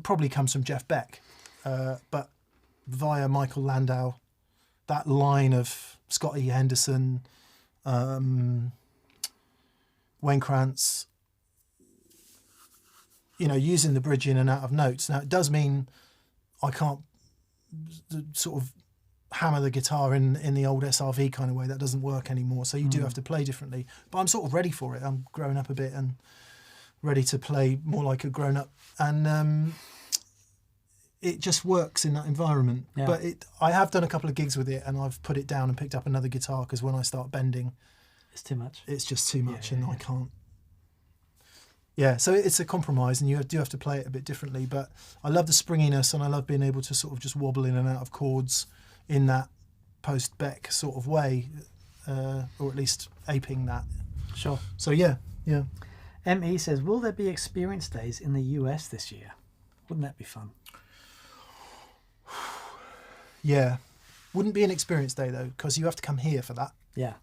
probably comes from Jeff Beck, but via Michael Landau, that line of Scotty Henderson, Wayne Krantz, using the bridge in and out of notes. Now, it does mean I can't sort of hammer the guitar in the old SRV kind of way. That doesn't work anymore. So you do have to play differently. But I'm sort of ready for it. I'm growing up a bit and ready to play more like a grown-up. And it just works in that environment. Yeah. But I have done a couple of gigs with it and I've put it down and picked up another guitar because when I start bending... It's too much. It's just too much I can't... Yeah, so it's a compromise and you do have to play it a bit differently. But I love the springiness and I love being able to sort of just wobble in and out of chords in that post-Beck sort of way, or at least aping that. Sure. So yeah. ME says, will there be experience days in the US this year? Wouldn't that be fun? Yeah. Wouldn't be an experience day, though, because you have to come here for that. Yeah.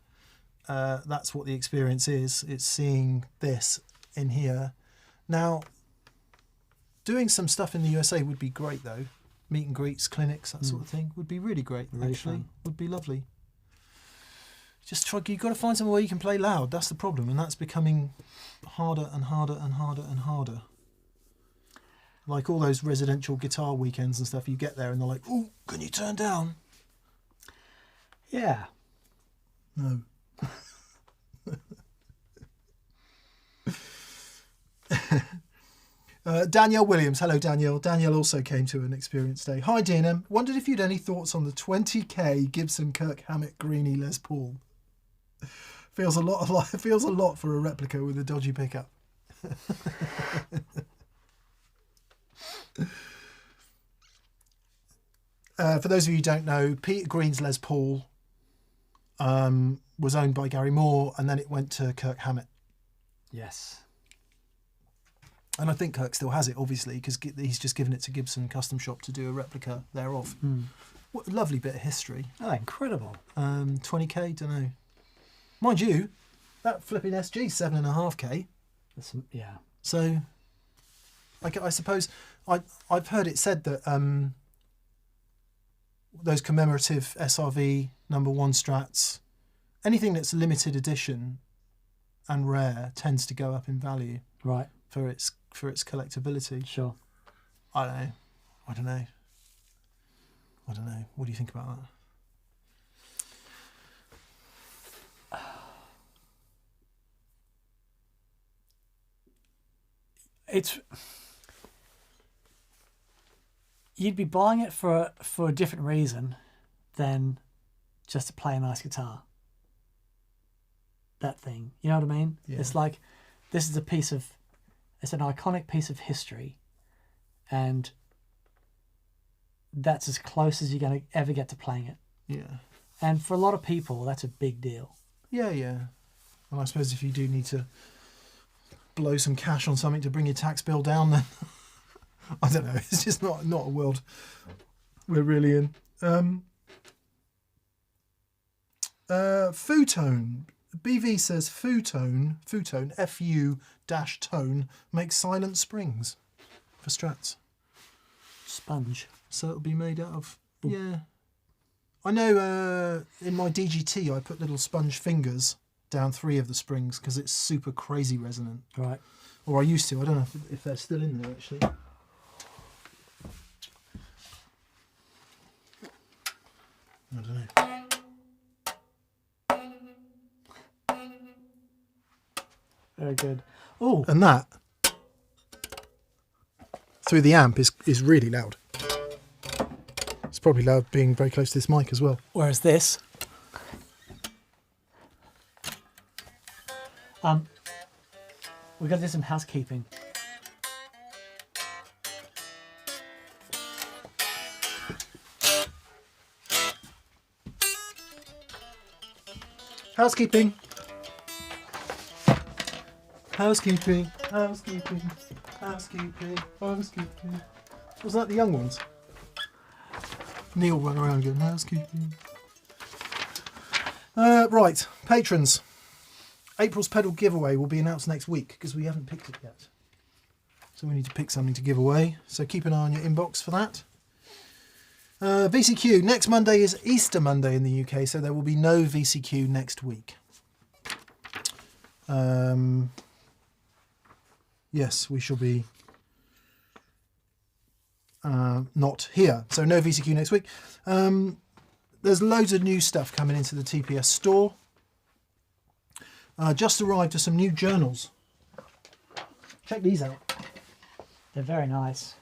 That's what the experience is. It's seeing this in here. Now, doing some stuff in the USA would be great, though. Meet and greets, clinics, that sort of thing would be really great. Really actually, fun. would be lovely. Just try. You've got to find somewhere where you can play loud. That's the problem, and that's becoming harder and harder and harder and harder. Like all those residential guitar weekends and stuff, you get there and they're like, "Oh, can you turn down?" Yeah. No. Danielle Williams. Hello, Danielle. Danielle also came to an experience day. Hi, DNM. Wondered if you'd any thoughts on the 20k Gibson Kirk Hammett Greenie Les Paul. Feels a lot for a replica with a dodgy pickup. For those of you who don't know, Peter Green's Les Paul was owned by Gary Moore, and then it went to Kirk Hammett. Yes. And I think Kirk still has it, obviously, because he's just given it to Gibson Custom Shop to do a replica thereof. What a lovely bit of history. Oh, incredible. 20k, don't know. Mind you, that flipping SG 7.5k. Yeah. So, I suppose I've heard it said that those commemorative SRV #1 Strats, anything that's limited edition and rare tends to go up in value. Right. For its collectability. Sure. I don't know. What do you think about that? You'd be buying it for a different reason than just to play a nice guitar. That thing, you know what I mean? Yeah. It's like, this is it's an iconic piece of history, and that's as close as you're going to ever get to playing it. Yeah. And for a lot of people, that's a big deal. Yeah. And I suppose if you do need to blow some cash on something to bring your tax bill down, then I don't know. It's just not a world we're really in. Futone. BV says Futone, FU-tone, makes silent springs for Strats. Sponge. So it'll be made out of, yeah. I know in my DGT I put little sponge fingers down 3 of the springs because it's super crazy resonant. Right. Or I used to. I don't know if they're still in there actually. I don't know. Very good. Oh, And that through the amp is really loud. It's probably loud being very close to this mic as well. whereas this, we got to do some housekeeping. Housekeeping. Was that the young ones? Neil run around going, housekeeping. Right, patrons. April's pedal giveaway will be announced next week because we haven't picked it yet. So we need to pick something to give away. So keep an eye on your inbox for that. VCQ, next Monday is Easter Monday in the UK, so there will be no VCQ next week. Yes, we shall be not here, so no VCQ next week. There's loads of new stuff coming into the TPS store. Just arrived to some new journals. Check these out. They're very nice.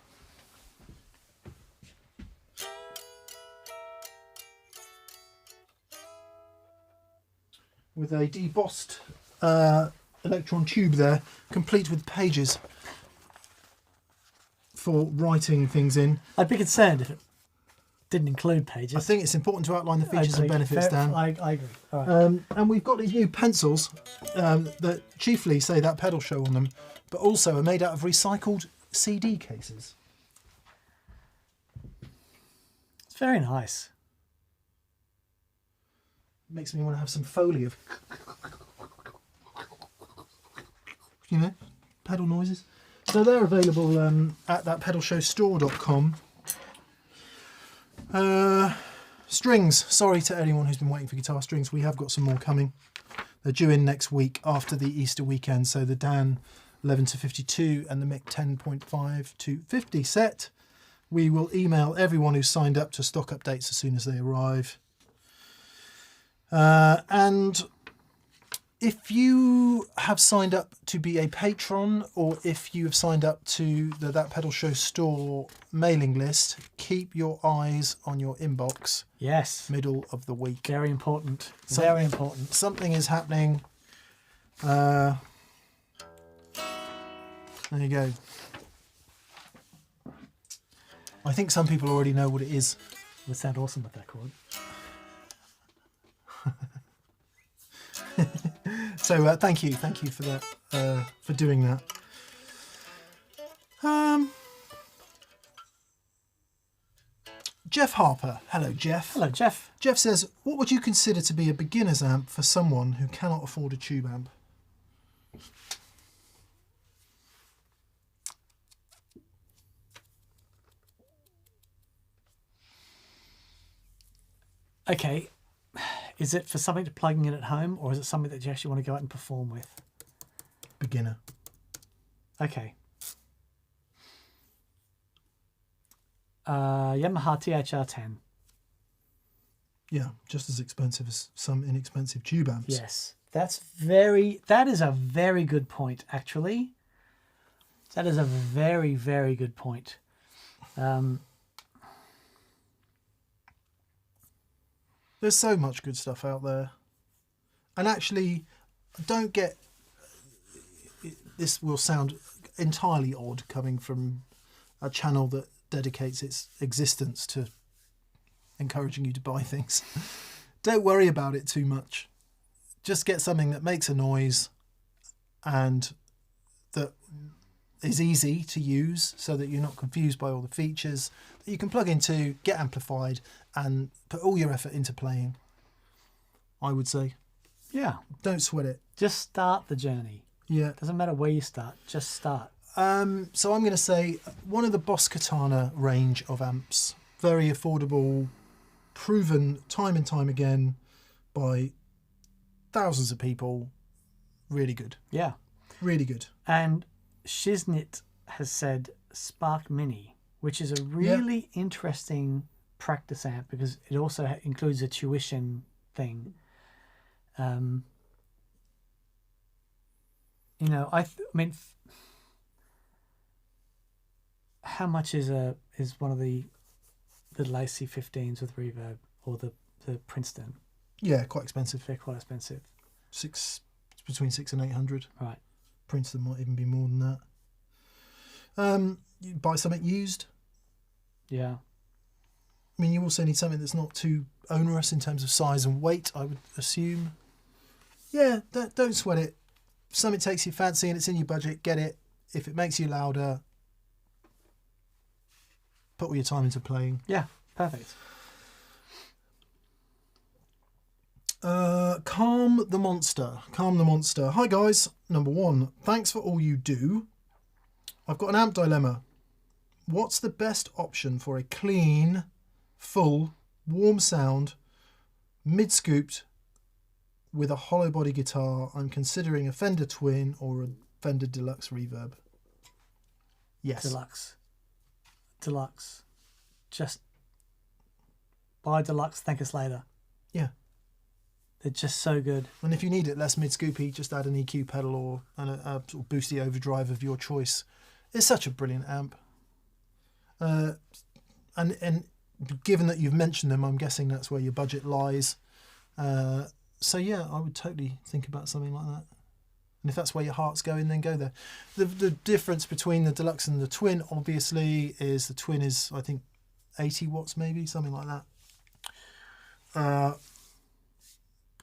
With a debossed electron tube there, complete with pages for writing things in. I'd be concerned if it didn't include pages. I think it's important to outline the features and benefits, Dan. I agree. All right. And we've got these new pencils that chiefly say that pedal show on them, but also are made out of recycled CD cases. It's very nice. Makes me want to have some Foley of, pedal noises. So they're available at that pedalshowstore.com. Strings. Sorry to anyone who's been waiting for guitar strings. We have got some more coming. They're due in next week after the Easter weekend. So the Dan 11 to 52 and the Mick 10.5 to 50 set. We will email everyone who's signed up to stock updates as soon as they arrive. And if you have signed up to be a patron, or if you have signed up to the That Pedal Show store mailing list, keep your eyes on your inbox. Yes. Middle of the week. Very important. Very important. Something is happening. There you go. I think some people already know what it is. It would sound awesome with that chord. So thank you for that, for doing that. Jeff Harper, hello Jeff. Hello, Jeff. Jeff says, what would you consider to be a beginner's amp for someone who cannot afford a tube amp? Okay. Is it for something to plugging in at home, or is it something that you actually want to go out and perform with? Beginner. Okay. Yamaha THR10. Yeah, just as expensive as some inexpensive tube amps. Yes. That is a very good point, actually. That is a very, very good point. There's so much good stuff out there. And actually, don't get... This will sound entirely odd coming from a channel that dedicates its existence to encouraging you to buy things. Don't worry about it too much. Just get something that makes a noise and that is easy to use so that you're not confused by all the features, that you can plug into, get amplified, and put all your effort into playing, I would say. Yeah. Don't sweat it. Just start the journey. Yeah. Doesn't matter where you start, just start. So I'm going to say one of the Boss Katana range of amps. Very affordable, proven time and time again by thousands of people. Really good. Yeah. Really good. And Shiznit has said Spark Mini, which is a really interesting practice amp because it also includes a tuition thing. I mean, how much is one of the little AC-15s with reverb, or the Princeton? Yeah, quite expensive. They're quite expensive. Between 600 and 800. Right. Princeton might even be more than that. You buy something used. Yeah. I mean, you also need something that's not too onerous in terms of size and weight, I would assume. Yeah, don't sweat it. If something takes your fancy and it's in your budget, get it. If it makes you louder, put all your time into playing. Yeah, perfect. Calm the Monster. Calm the Monster. Hi guys. Number one, thanks for all you do. I've got an amp dilemma. What's the best option for a clean, full, warm sound, mid-scooped, with a hollow body guitar? I'm considering a Fender Twin or a Fender Deluxe Reverb. Yes. Deluxe. Just buy Deluxe, thank us later. Yeah. They're just so good. And if you need it less mid-scoopy, just add an EQ pedal or a sort of boosty overdrive of your choice. It's such a brilliant amp. And given that you've mentioned them, I'm guessing that's where your budget lies. So yeah, I would totally think about something like that. And if that's where your heart's going, then go there. The difference between the Deluxe and the Twin, obviously, is the Twin is, I think, 80 watts maybe, something like that.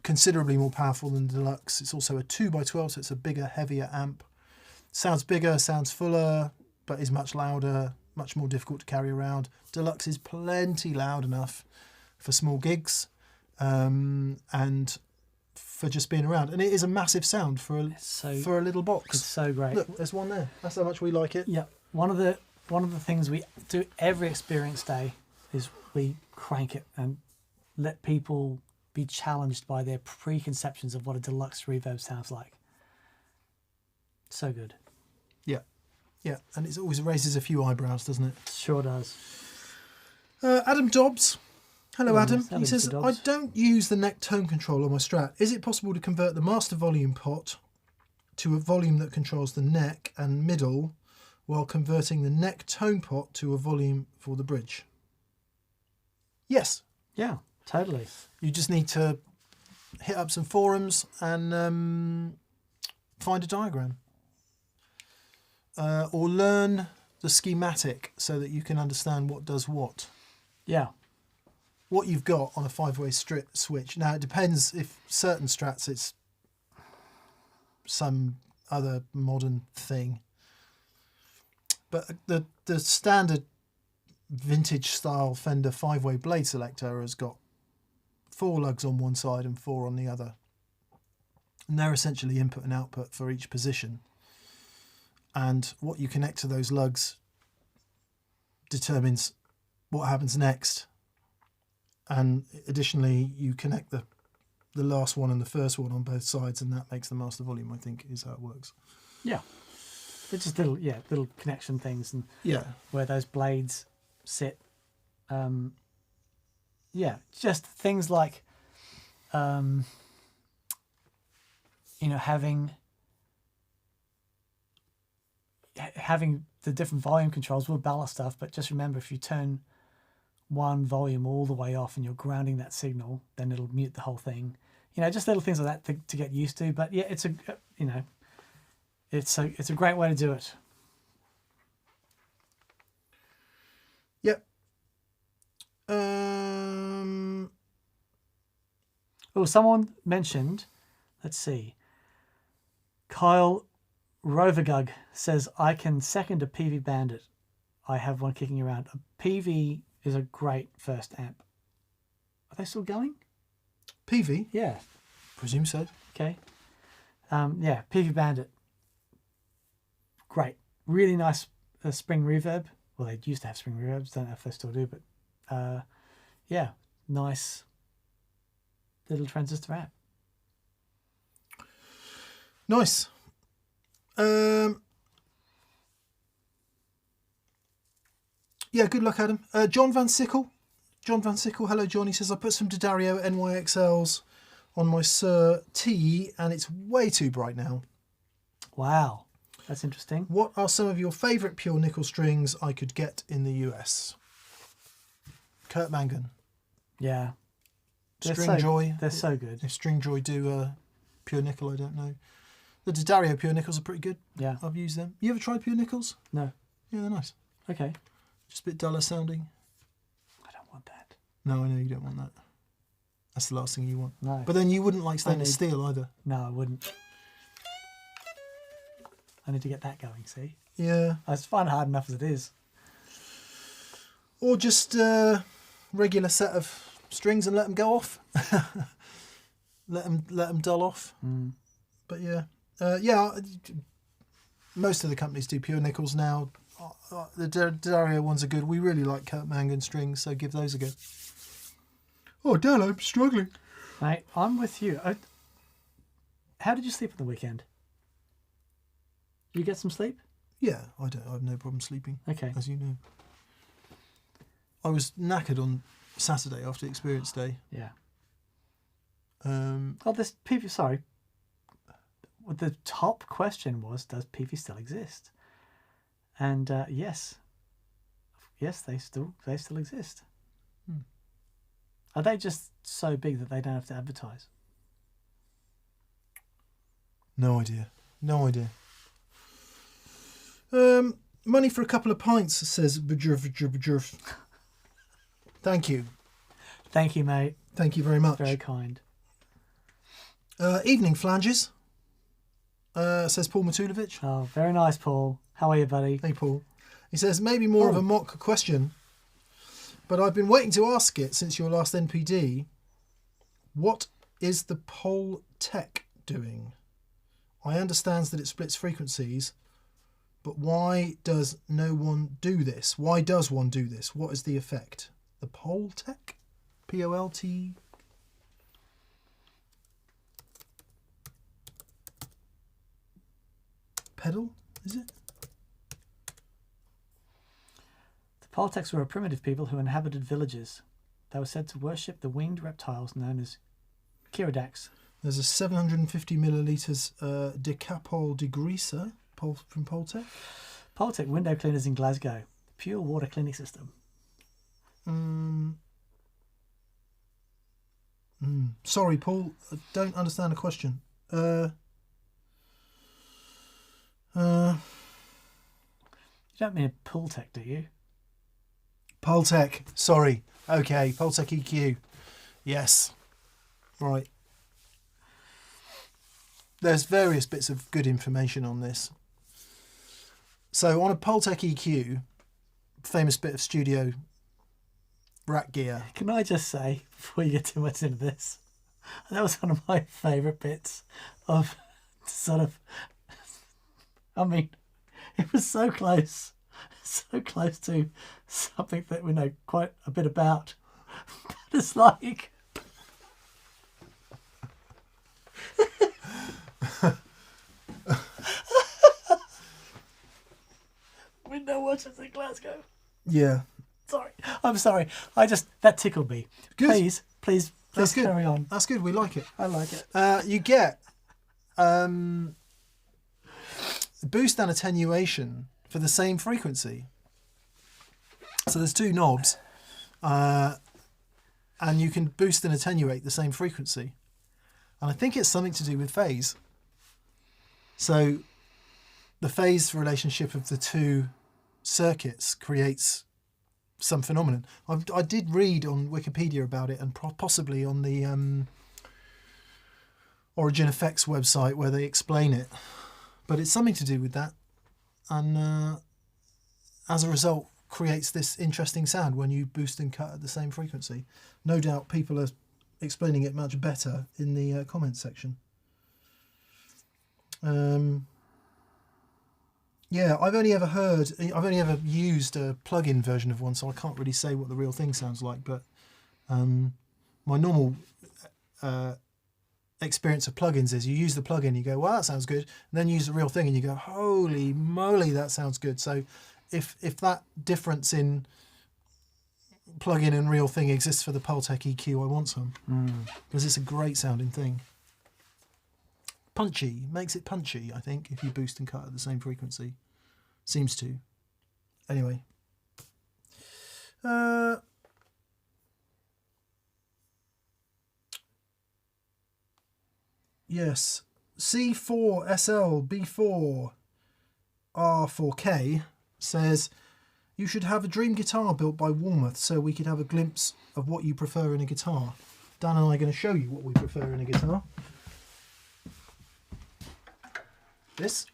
Considerably more powerful than the Deluxe. It's also a 2x12, so it's a bigger, heavier amp. Sounds bigger, sounds fuller, but is much louder, much more difficult to carry around. Deluxe is plenty loud enough for small gigs, and for just being around. And it is a massive sound for a little box. It's so great. Look, there's one there. That's how much we like it. Yeah. One of the things we do every experience day is we crank it and let people be challenged by their preconceptions of what a Deluxe reverb sounds like. So good. Yeah, and it always raises a few eyebrows, doesn't it? Sure does. Adam Dobbs. Hello, Adam. Hello, He says, Mr. I Dobbs. don't use the neck tone control on my Strat. Is it possible to convert the master volume pot to a volume that controls the neck and middle while converting the neck tone pot to a volume for the bridge? Yes. Yeah, totally. You just need to hit up some forums and find a diagram. Or learn the schematic so that you can understand what does what. Yeah. What you've got on a 5-way switch. Now, it depends if certain Strats it's some other modern thing. But the standard vintage style Fender 5-way blade selector has got 4 lugs on one side and 4 on the other. And they're essentially input and output for each position. And what you connect to those lugs determines what happens next. And additionally, you connect the last one and the first one on both sides, and that makes the master volume, I think, is how it works. Yeah. It's just little connection things and Yeah. where those blades sit. Just things like, having the different volume controls will balance stuff, but just remember, if you turn one volume all the way off and you're grounding that signal, then it'll mute the whole thing. Just little things like that to get used to. But yeah, it's a great way to do it. Yep. Someone mentioned, let's see, Kyle Rovergug says, I can second a PV Bandit. I have one kicking around. A PV is a great first amp. Are they still going? PV? Yeah. Presume so. Okay. PV Bandit. Great. Really nice spring reverb. Well, they used to have spring reverbs. Don't know if they still do, but nice little transistor amp. Nice. Good luck, Adam. John Van Sickle. Hello, John. He says, I put some D'Addario NYXLs on my Sir T and it's way too bright now. Wow. That's interesting. What are some of your favourite pure nickel strings I could get in the US? Kurt Mangan. Yeah. Stringjoy. They're so good. If Stringjoy do pure nickel, I don't know. The D'Addario pure nickels are pretty good. Yeah. I've used them. You ever tried pure nickels? No. Yeah, they're nice. Okay. Just a bit duller sounding. I don't want that. No, I know you don't want that. That's the last thing you want. No. But then you wouldn't like stainless steel either. No, I wouldn't. I need to get that going, see? Yeah. It's fine hard enough as it is. Or just regular set of strings and let them go off. let them dull off. Mm. But most of the companies do pure nickels now. The D'Addario ones are good. We really like Kurt Mangan strings, so give those a go. Oh, Dan, I'm struggling. Mate, I'm with you. How did you sleep on the weekend? Did you get some sleep? Yeah, I have no problem sleeping. Okay. As you know. I was knackered on Saturday after Experience Day. Yeah. Um, The top question was, does PV still exist? And yes, they still exist. Are they just so big that they don't have to advertise? No idea. Money for a couple of pints, says Bajurf. Thank you. Thank you, mate. Thank you very much. Very kind. Evening, flanges. Says Paul Matulovic. Oh, very nice, Paul. How are you, buddy? Hey, Paul. He says, maybe more of a mock question, but I've been waiting to ask it since your last NPD. What is the pole tech doing? I understand that it splits frequencies, but why does no one do this? Why does one do this? What is the effect? The pole tech? P-O-L-T... pedal, is it? The Poltecs were a primitive people who inhabited villages. They were said to worship the winged reptiles known as Kiridax. There's a 750 millilitres decapol degreaser from Poltec. Poltec window cleaners in Glasgow. Pure water cleaning system. Sorry, Paul, I don't understand the question. You don't mean a Poltec, do you? Poltec, sorry. Okay, Poltec EQ. Yes. Right. There's various bits of good information on this. So on a Poltec EQ, famous bit of studio rack gear. Can I just say, before you get too much into this, that was one of my favourite bits of sort of... I mean, it was so close to something that we know quite a bit about. But it's like... window watchers in Glasgow. Yeah. Sorry. I'm sorry. That tickled me. Good. Please That's good. carry on. That's good. We like it. I like it. You get boost and attenuation for the same frequency. So there's two knobs, and you can boost and attenuate the same frequency. And I think it's something to do with phase. So the phase relationship of the two circuits creates some phenomenon. I did read on Wikipedia about it, and possibly on the Origin Effects website where they explain it. But it's something to do with that, and as a result creates this interesting sound when you boost and cut at the same frequency. No doubt people are explaining it much better in the comments section. Yeah, I've only ever used a plug-in version of one, so I can't really say what the real thing sounds like, but my normal experience of plugins is you use the plugin, you go, well, that sounds good, and then you use the real thing and you go, holy moly, that sounds good. So if that difference in plugin and real thing exists for the Poltec EQ, I want some, because it's a great sounding thing. Punchy, makes it punchy, I think, if you boost and cut at the same frequency. Seems to. Anyway. Yes. C4SLB4R4K says, you should have a dream guitar built by Warmouth so we could have a glimpse of what you prefer in a guitar. Dan and I are going to show you what we prefer in a guitar. This.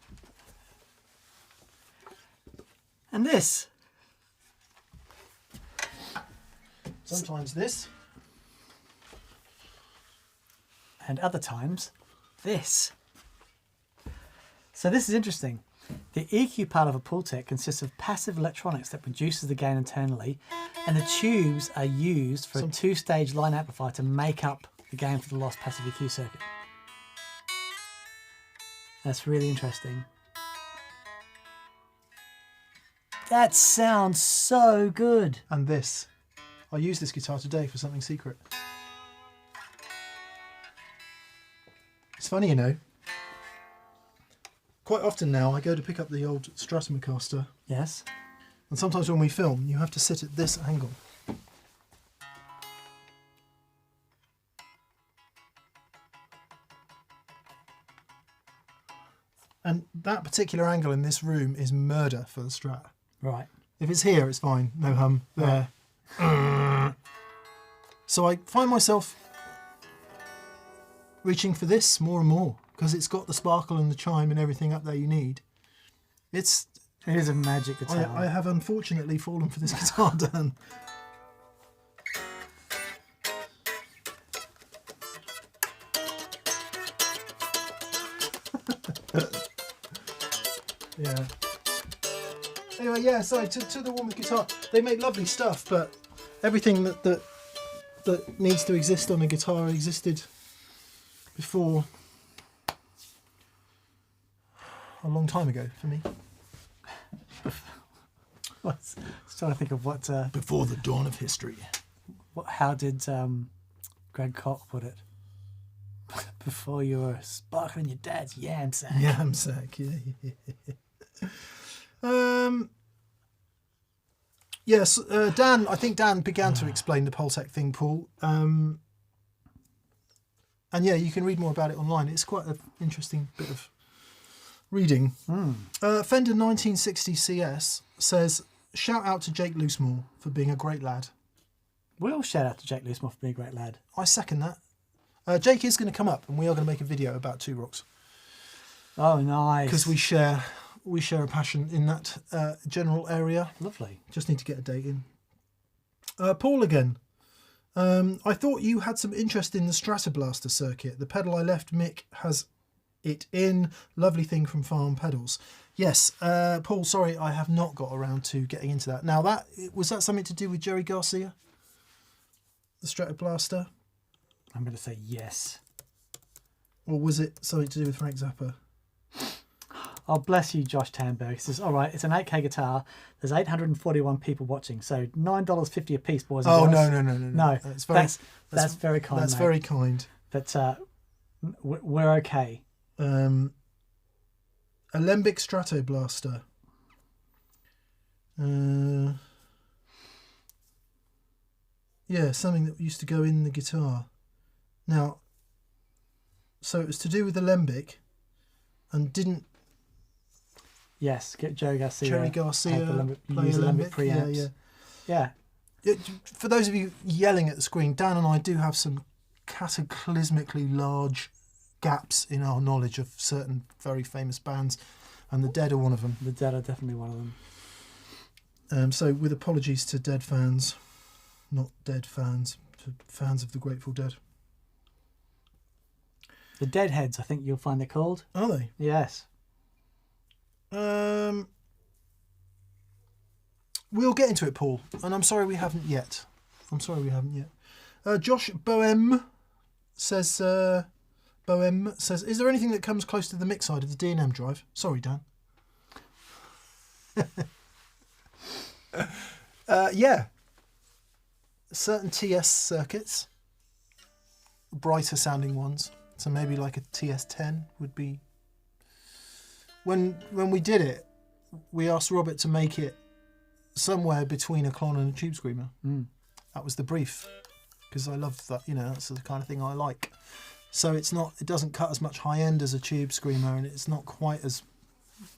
And this. Sometimes this. And other times, this. So this is interesting. The EQ part of a Poltec consists of passive electronics that produces the gain internally, and the tubes are used for a two-stage line amplifier to make up the gain for the lost passive EQ circuit. That's really interesting. That sounds so good. And this. I used this guitar today for something secret. It's funny, you know. Quite often now I go to pick up the old Stratocaster. Yes. And sometimes when we film, you have to sit at this angle. And that particular angle in this room is murder for the Strat. Right. If it's here, it's fine. No hum. There. So I find myself reaching for this more and more because it's got the sparkle and the chime and everything up there you need. It is a magic guitar. I have unfortunately fallen for this guitar, Dan. Yeah. Anyway, yeah, so to the one with guitar, they make lovely stuff, but everything that needs to exist on a guitar existed before a long time ago for me. I was trying to think of what... Before the dawn of history. How did Greg Koch put it? Before you were sparkling your dad's yam sack. Yam sack, yeah. Yes, Dan. I think Dan began to explain the Pultec thing, Paul. And yeah, you can read more about it online. It's quite an interesting bit of reading. Fender 1960 CS says, "Shout out to Jake Loosemore for being a great lad." We'll shout out to Jake Loosemore for being a great lad. I second that. Jake is going to come up, and we are going to make a video about Two Rocks. Oh, nice. Because we share a passion in that general area. Lovely. Just need to get a date in. Paul again. I thought you had some interest in the Stratoblaster circuit. The pedal I left Mick has it in. Lovely thing from Farm Pedals. Yes, Paul, sorry, I have not got around to getting into that. Now, was that something to do with Jerry Garcia? The Stratoblaster? I'm going to say yes. Or was it something to do with Frank Zappa? Oh, bless you, Josh Tamberg. He says, all right, it's an 8K guitar. There's 841 people watching, so $9.50 a piece, boys and girls. No. That's very kind, That's mate. very kind. But we're okay. Alembic Stratoblaster. Yeah, something that used to go in the guitar. Now, so it was to do with Alembic and didn't... Yes, get Jerry Garcia. Play Alembic preamps. Yeah. For those of you yelling at the screen, Dan and I do have some cataclysmically large gaps in our knowledge of certain very famous bands, and the Dead are one of them. The Dead are definitely one of them. So with apologies to Dead fans, not Dead fans, to fans of the Grateful Dead. The Deadheads, I think you'll find they're called. Are they? Yes. We'll get into it, Paul, and I'm sorry we haven't yet. Josh Bohem says, is there anything that comes close to the mix side of the D&M drive? Sorry, Dan. Yeah. Certain TS circuits, brighter sounding ones. So maybe like a TS10 would be. When we did it, we asked Robert to make it somewhere between a Klon and a Tube Screamer. That was the brief, because I love that. That's the kind of thing I like. So it doesn't cut as much high end as a Tube Screamer, and it's not quite as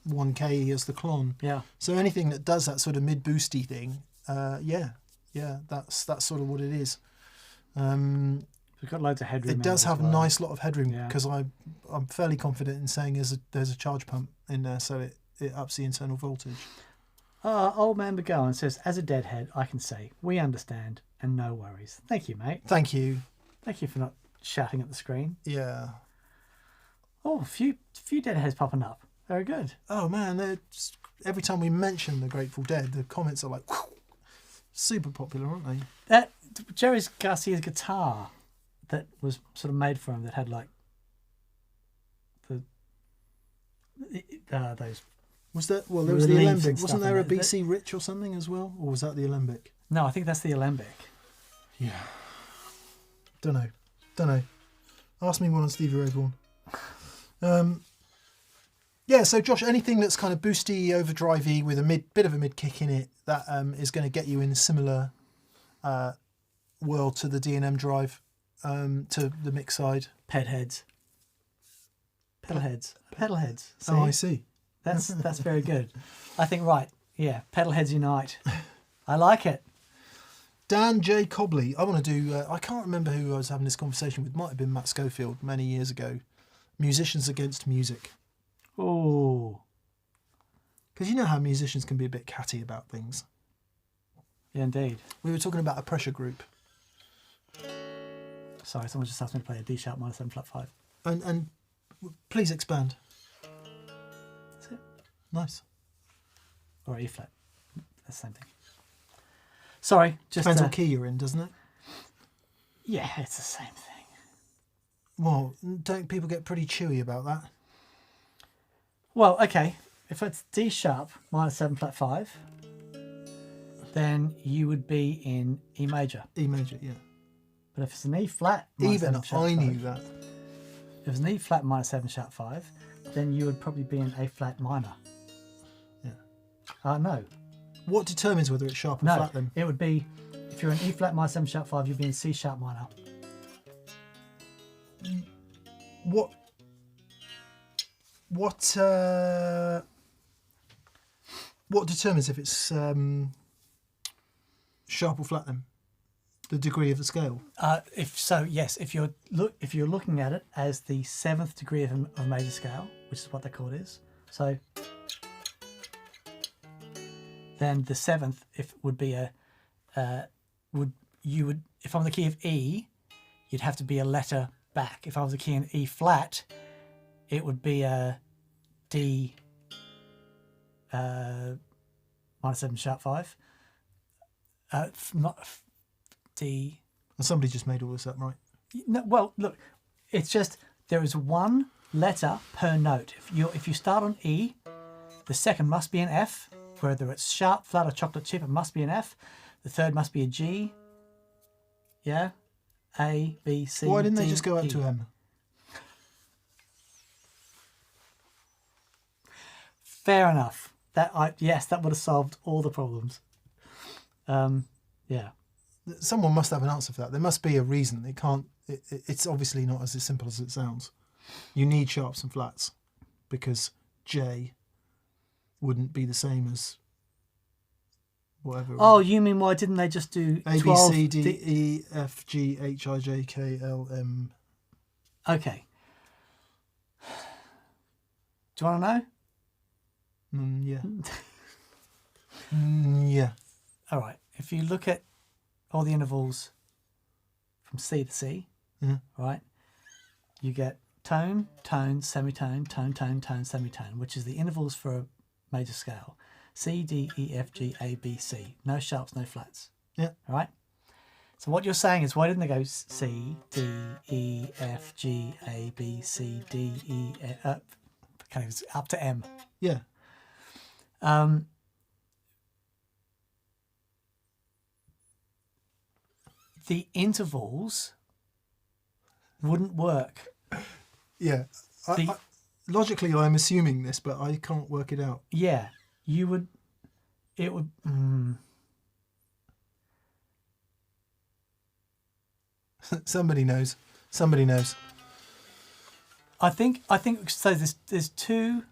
1K as the Klon. Yeah. So anything that does that sort of mid boosty thing, that's sort of what it is. We've got loads of headroom. It does have a nice lot of headroom, because Yeah. I'm fairly confident in saying there's a charge pump in there, so it ups the internal voltage. Old Man McGowan says, as a Deadhead, I can say, we understand and no worries. Thank you, mate. Thank you. Thank you for not shouting at the screen. Yeah. Oh, a few Deadheads popping up. Very good. Oh, man, every time we mention the Grateful Dead, the comments are like, whew, super popular, aren't they? That Jerry Garcia's guitar that was sort of made for him, that had like those. Was that, well, there was the relief Alembic. and stuff Wasn't there a in it. BC Rich or something as well? Or was that the Alembic? No, I think that's the Alembic. Yeah. Don't know. Ask me one on Stevie Ray Vaughan. Yeah, so Josh, anything that's kind of boosty, overdrivey with a bit of a mid kick in it, that is going to get you in a similar world to the D&M drive, to the mix side. Pedalheads. See? Oh, I see. That's very good. I think, right, yeah, pedalheads unite. I like it. Dan J. Cobley. I want to do... I can't remember who I was having this conversation with. Might have been Matt Schofield many years ago. Musicians against music. Oh. Because you know how musicians can be a bit catty about things. Yeah, indeed. We were talking about a pressure group. Sorry, someone just asked me to play a D sharp minor 7 flat 5. And please expand. That's it. Nice. Or E flat. That's the same thing. Sorry, just... Depends what key you're in, doesn't it? Yeah, it's the same thing. Well, don't people get pretty chewy about that? Well, okay. If it's D sharp minor 7 flat 5, then you would be in E major. E major, yeah. But if it's an E flat minor Even 7 sharp I 5, knew that. if it's an E flat minor 7 sharp 5, then you would probably be in A flat minor. Yeah. No. What determines whether it's sharp or No, flat then? it would be, if you're in E flat minor 7 sharp 5, you'd be in C sharp minor. What determines if it's sharp or flat then? The degree of the scale. Yes, if you're looking at it as the 7th degree of a major scale, which is what the chord is. So then the 7th would be if I'm the key of E, you'd have to be a letter back. If I was a key in E flat, it would be a D minor 7 sharp 5. Not D. And somebody just made all this up, right? No, well, look, it's just there is one letter per note. If you start on E, the second must be an F. Whether it's sharp, flat, or chocolate chip, it must be an F. The third must be a G. Yeah, A, B, C. Why didn't they D, just go up E. to M? Fair enough. That would have solved all the problems. Yeah. Someone must have an answer for that. There must be a reason. It can't. It's obviously not as simple as it sounds. You need sharps and flats because J wouldn't be the same as whatever. Oh, you mean why didn't they just do A, 12? B, C, D, E, F, G, H, I, J, K, L, M. Okay. Do you want to know? Yeah. Yeah. All right. If you look at all the intervals from C to C, right, you get tone, tone, semitone, tone, tone, tone, semitone, which is the intervals for a major scale. C, D, E, F, G, A, B, C. No sharps, no flats. Yeah. All right. So what you're saying is, why didn't they go C, D, E, F, G, A, B, C, D, E, kind of up to M? Yeah. The intervals wouldn't work. Yeah. Logically, I'm assuming this, but I can't work it out. Yeah, you would. It would. Somebody knows. Somebody knows. I think so. There's two.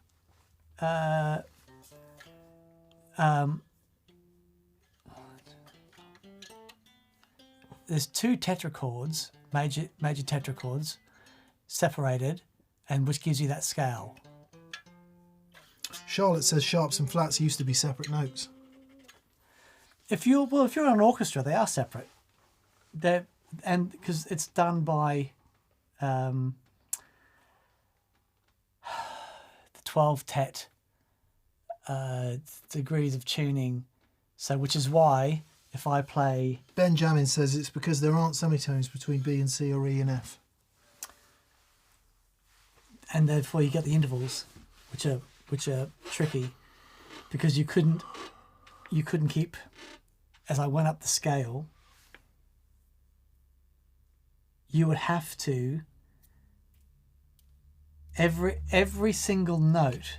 There's two tetrachords, major tetrachords, separated, and which gives you that scale. Charlotte says sharps and flats used to be separate notes. If you're in an orchestra, they are separate. And because it's done by the 12 tet degrees of tuning. So, which is why if I play, Benjamin says it's because there aren't semitones between B and C or E and F. And therefore you get the intervals, which are tricky, because you couldn't keep, as I went up the scale, you would have to every single note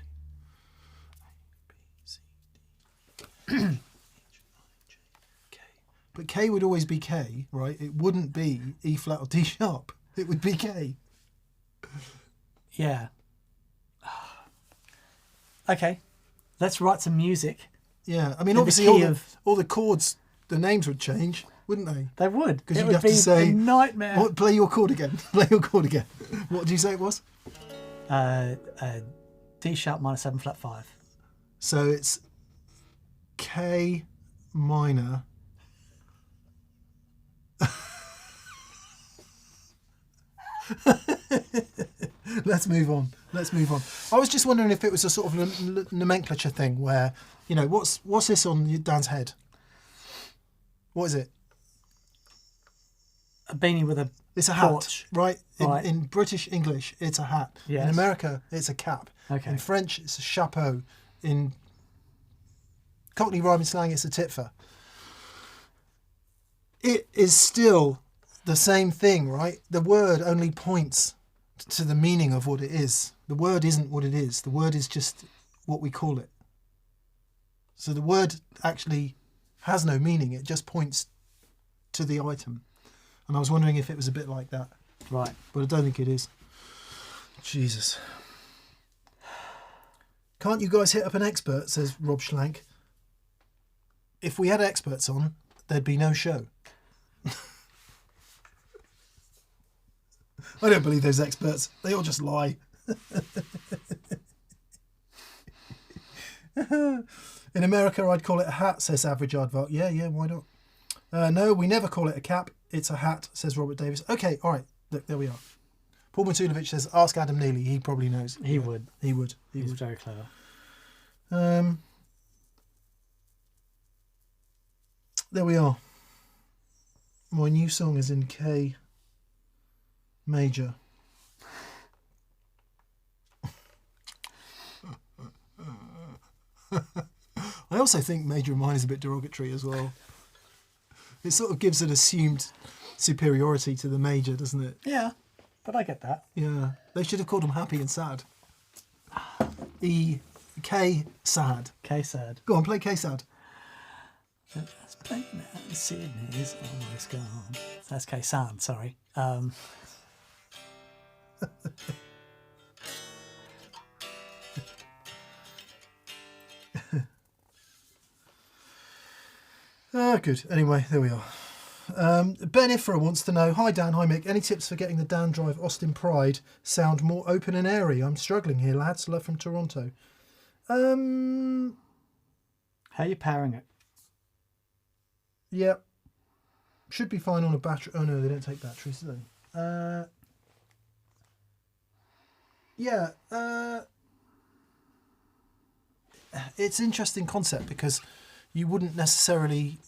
But K would always be K, right? It wouldn't be E flat or D sharp. It would be K. Yeah. Okay, let's write some music. Yeah, I mean, In the obviously key all the chords, the names would change, wouldn't they? They would. Because It you'd would have be to say, a nightmare. What, play your chord again. Play your chord again. What did you say it was? D sharp minor 7 flat 5. So it's K minor. Let's move on. I was just wondering if it was a sort of nomenclature thing where, you know, what's this on Dan's head? What is it? A beanie with a It's a hat, torch. right? Right. In British English, it's a hat. Yes. In America, it's a cap. Okay. In French, it's a chapeau. In Cockney rhyming slang, it's a titfer. It is still the same thing, right? The word only points to the meaning of what it is. The word isn't what it is. The word is just what we call it. So the word actually has no meaning. It just points to the item. And I was wondering if it was a bit like that. Right. But I don't think it is. Jesus. Can't you guys hit up an expert, says Rob Schlank. If we had experts on, there'd be no show. I don't believe those experts. They all just lie. In America, I'd call it a hat, says Average Aardvark. Yeah, why not? No, we never call it a cap. It's a hat, says Robert Davis. Okay, all right. Look, there we are. Paul Matunovich says, ask Adam Neely. He probably knows. He would. He's very clever. There we are. My new song is in K major. I also think major and minor is a bit derogatory as well. It sort of gives an assumed superiority to the major, doesn't it? Yeah, but I get that. Yeah. They should have called them happy and sad. K sad. K sad. Go on, play K sad. Let's play now. Sydney's almost gone. That's K sound, sorry. Good. Anyway, there we are. Ben Ifra wants to know, hi Dan, hi Mick, any tips for getting the Dan Drive Austin Pride sound more open and airy? I'm struggling here, lads. Love from Toronto. How are you powering it? Yeah. Should be fine on a battery. Oh no, they don't take batteries, do they? It's an interesting concept because you wouldn't necessarily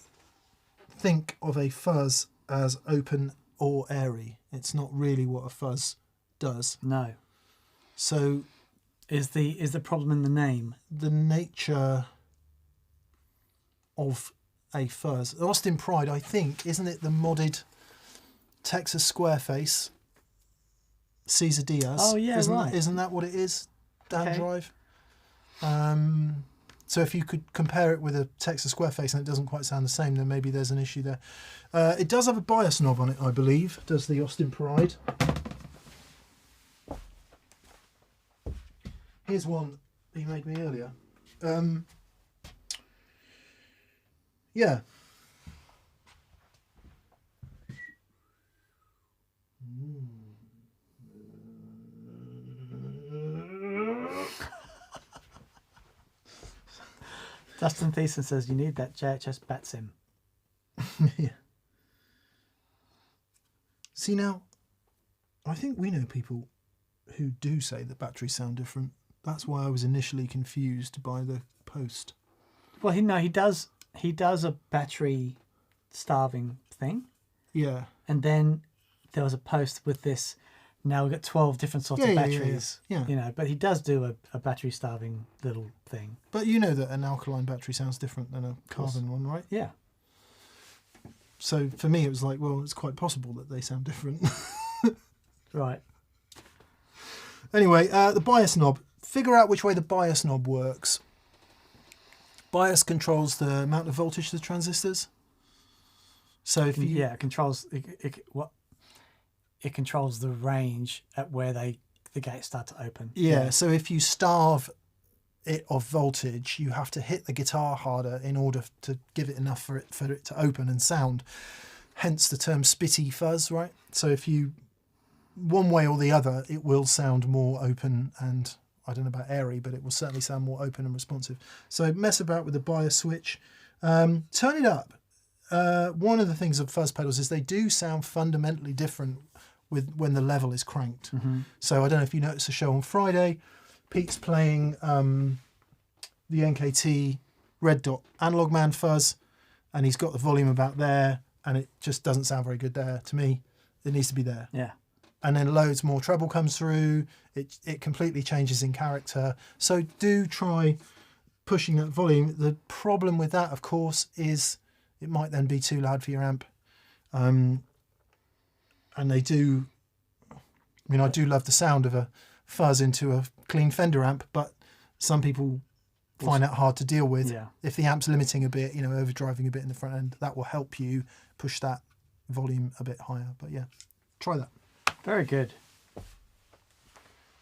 think of a fuzz as open or airy. It's not really what a fuzz does. No. So is the problem in the name? The nature of a fuzz. Austin Pride, I think, isn't it the modded Texas Squareface Caesar Diaz? Oh yeah, right. Isn't that what it is? Dan Okay. Drive. So if you could compare it with a Texas Squareface and it doesn't quite sound the same, then maybe there's an issue there. It does have a bias knob on it, I believe. Does the Austin Pride? Here's one he made me earlier. Yeah. Dustin Thiessen says you need that JHS bat sim. Yeah. See now, I think we know people who do say that batteries sound different. That's why I was initially confused by the post. Well, he does a battery starving thing. Yeah. And then there was a post with this. Now we've got 12 different sorts of batteries. Yeah. You know, but he does do a battery starving little thing. But you know that an alkaline battery sounds different than a carbon one, right? Yeah. So for me, it was like, well, it's quite possible that they sound different. Right. Anyway, the bias knob. Figure out which way the bias knob works. Bias controls the amount of voltage to the transistors. So if you it controls it controls the range at where the gates start to open. Yeah, so if you starve it of voltage, you have to hit the guitar harder in order to give it enough for it to open and sound. hence the term spitty fuzz, right? So if you, one way or the other, it will sound more open and, I don't know about airy, but it will certainly sound more open and responsive. So mess about with the bias switch. Turn it up. One of the things of fuzz pedals is they do sound fundamentally different with when the level is cranked. So I don't know if you noticed the show on Friday, Pete's playing the NKT Red Dot Analog Man fuzz, and he's got the volume about there, and it just doesn't sound very good there to me. It needs to be there. Yeah. And then loads more treble comes through. It completely changes in character. So do try pushing that volume. The problem with that, of course, is it might then be too loud for your amp. And they do, I mean, I do love the sound of a fuzz into a clean Fender amp, but some people find that hard to deal with. Yeah. If the amp's limiting a bit, overdriving a bit in the front end, that will help you push that volume a bit higher. But yeah, try that. Very good.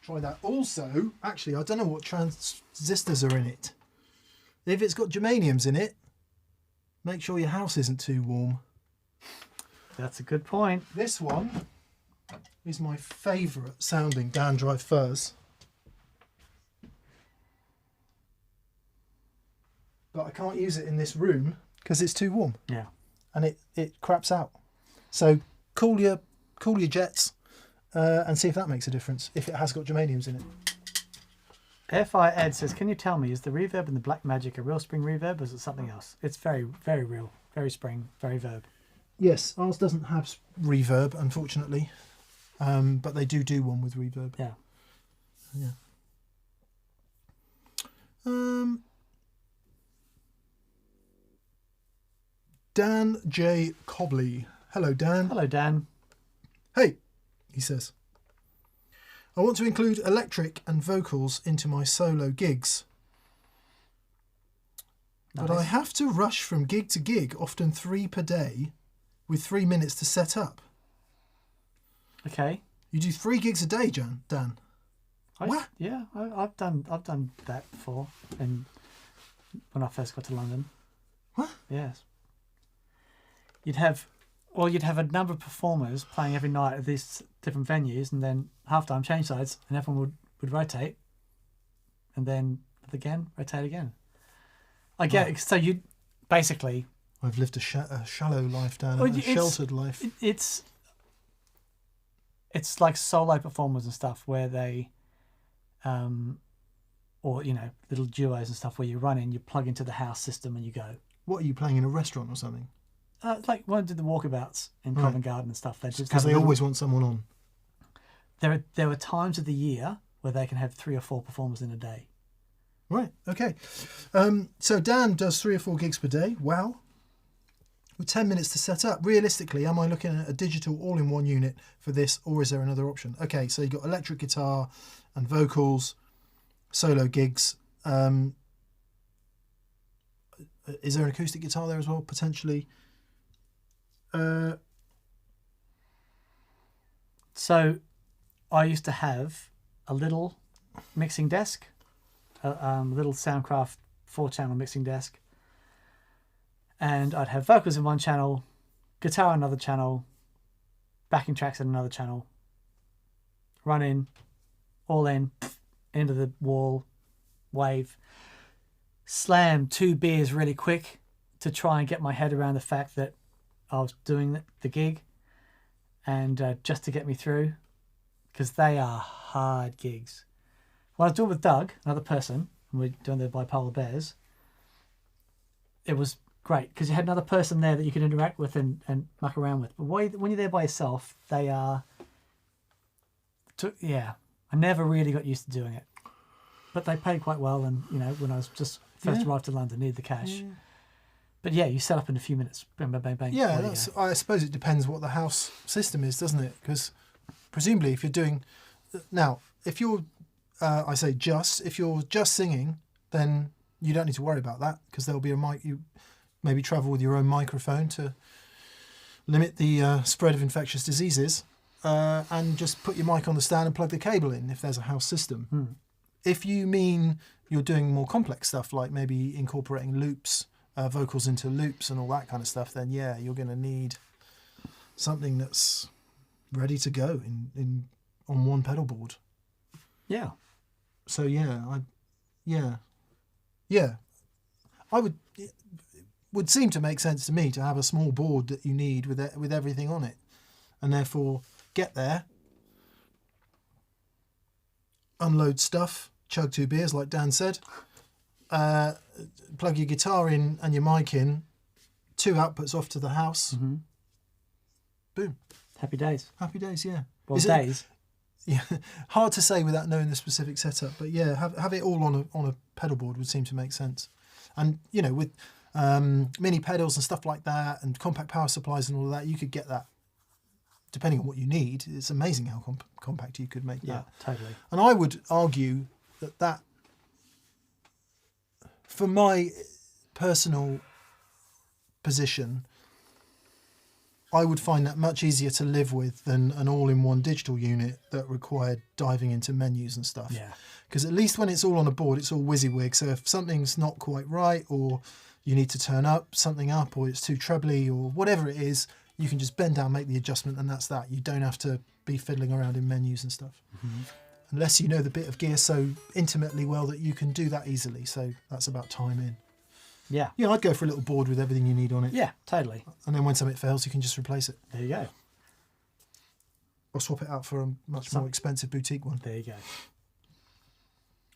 Try that. Also, actually, I don't know what transistors are in it. If it's got germaniums in it, make sure your house isn't too warm. That's a good point. This one is my favourite sounding Dan Drive fuzz. But I can't use it in this room because it's too warm. Yeah. And it craps out. So cool your jets and see if that makes a difference, if it has got germaniums in it. FI Ed says, can you tell me, is the reverb in the Black Magic a real spring reverb or is it something else? It's very, very real. Very spring, very verb. Yes, ours doesn't have reverb, unfortunately. But they do one with reverb. Yeah. Yeah. Dan J. Cobley. Hello, Dan. Hello, Dan. Hey, he says. I want to include electric and vocals into my solo gigs. Nice. But I have to rush from gig to gig, often 3 per day, with 3 minutes to set up. Okay. You do 3 gigs a day, Dan? What? Yeah, I've done that before, and when I first got to London. What? Yes. You'd have a number of performers playing every night at these different venues, and then half-time change sides, and everyone would rotate, and then again, rotate again. I get it. So you basically... I've lived a shallow life, Dan, Well, a sheltered life. It's like solo performers and stuff where they... or, little duos and stuff where you run in, you plug into the house system and you go. What, are you playing in a restaurant or something? Like when I did the walkabouts in Covent Garden and stuff. Because they always want someone on. There are times of the year where they can have 3 or 4 performers in a day. Right, okay. So Dan does 3 or 4 gigs per day. Wow. With 10 minutes to set up. Realistically, am I looking at a digital all-in-one unit for this, or is there another option? Okay, so you've got electric guitar and vocals, solo gigs. Is there an acoustic guitar there as well, potentially? So I used to have a little mixing desk, a little Soundcraft 4-channel mixing desk, and I'd have vocals in one channel, guitar on another channel, backing tracks in another channel, run in, all in, into the wall, wave, slam 2 beers really quick to try and get my head around the fact that I was doing the gig, and just to get me through, because they are hard gigs. When I was doing it with Doug, another person, and we're doing the Bipolar Bears, it was great because you had another person there that you could interact with and muck around with. But when you're there by yourself, they are... I never really got used to doing it. But they paid quite well, and, when I was just first arrived to London, needed the cash. Yeah. But yeah, you set up in a few minutes. Bang, bang, bang, bang. Yeah, I suppose it depends what the house system is, doesn't it? Because presumably if you're doing... Now, if you're, if you're just singing, then you don't need to worry about that because there'll be a mic. You maybe travel with your own microphone to limit the spread of infectious diseases and just put your mic on the stand and plug the cable in if there's a house system. If you mean you're doing more complex stuff, like maybe incorporating loops, vocals into loops and all that kind of stuff, then yeah, you're going to need something that's ready to go on one pedal board. Yeah. So it would seem to make sense to me to have a small board that you need with everything on it, and therefore get there, unload stuff, chug 2 beers like Dan said, plug your guitar in and your mic in, 2 outputs off to the house. Mm-hmm. Boom. Happy days. Happy days, yeah. Well, days. Yeah, hard to say without knowing the specific setup, but yeah, have it all on a pedal board would seem to make sense. And with mini pedals and stuff like that, and compact power supplies and all of that, you could get that. Depending on what you need, it's amazing how compact you could make that. Yeah, totally. And I would argue that for my personal position, I would find that much easier to live with than an all-in-one digital unit that required diving into menus and stuff. Yeah. Because at least when it's all on a board, it's all WYSIWYG. So if something's not quite right, or you need to turn something up, or it's too trebly, or whatever it is, you can just bend down, make the adjustment, and that's that. You don't have to be fiddling around in menus and stuff. Mm-hmm. Unless you know the bit of gear so intimately well that you can do that easily. So that's about time in. Yeah. Yeah, I'd go for a little board with everything you need on it. Yeah, totally. And then when something fails, you can just replace it. There you go. Or swap it out for a much more expensive boutique one. There you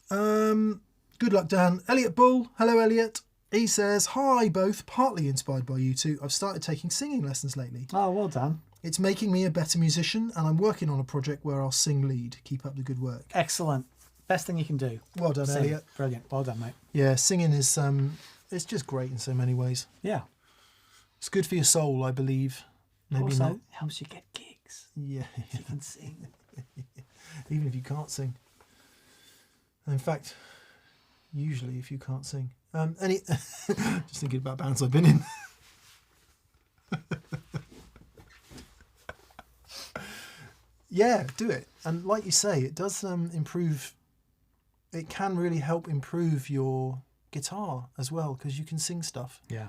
go. Good luck, Dan. Elliot Bull. Hello, Elliot. He says, hi, both. Partly inspired by you two, I've started taking singing lessons lately. Oh, well done. It's making me a better musician, and I'm working on a project where I'll sing lead. Keep up the good work. Excellent. Best thing you can do. Well done, Sing. Elliot. Brilliant. Well done, mate. Yeah, singing is it's just great in so many ways. Yeah. It's good for your soul, I believe. Maybe also, not. helps you get gigs. Yeah. You can sing. Even if you can't sing. In fact, usually if you can't sing. Just thinking about bands I've been in. Yeah, do it. And like you say, it does improve. It can really help improve your guitar as well, because you can sing stuff. Yeah.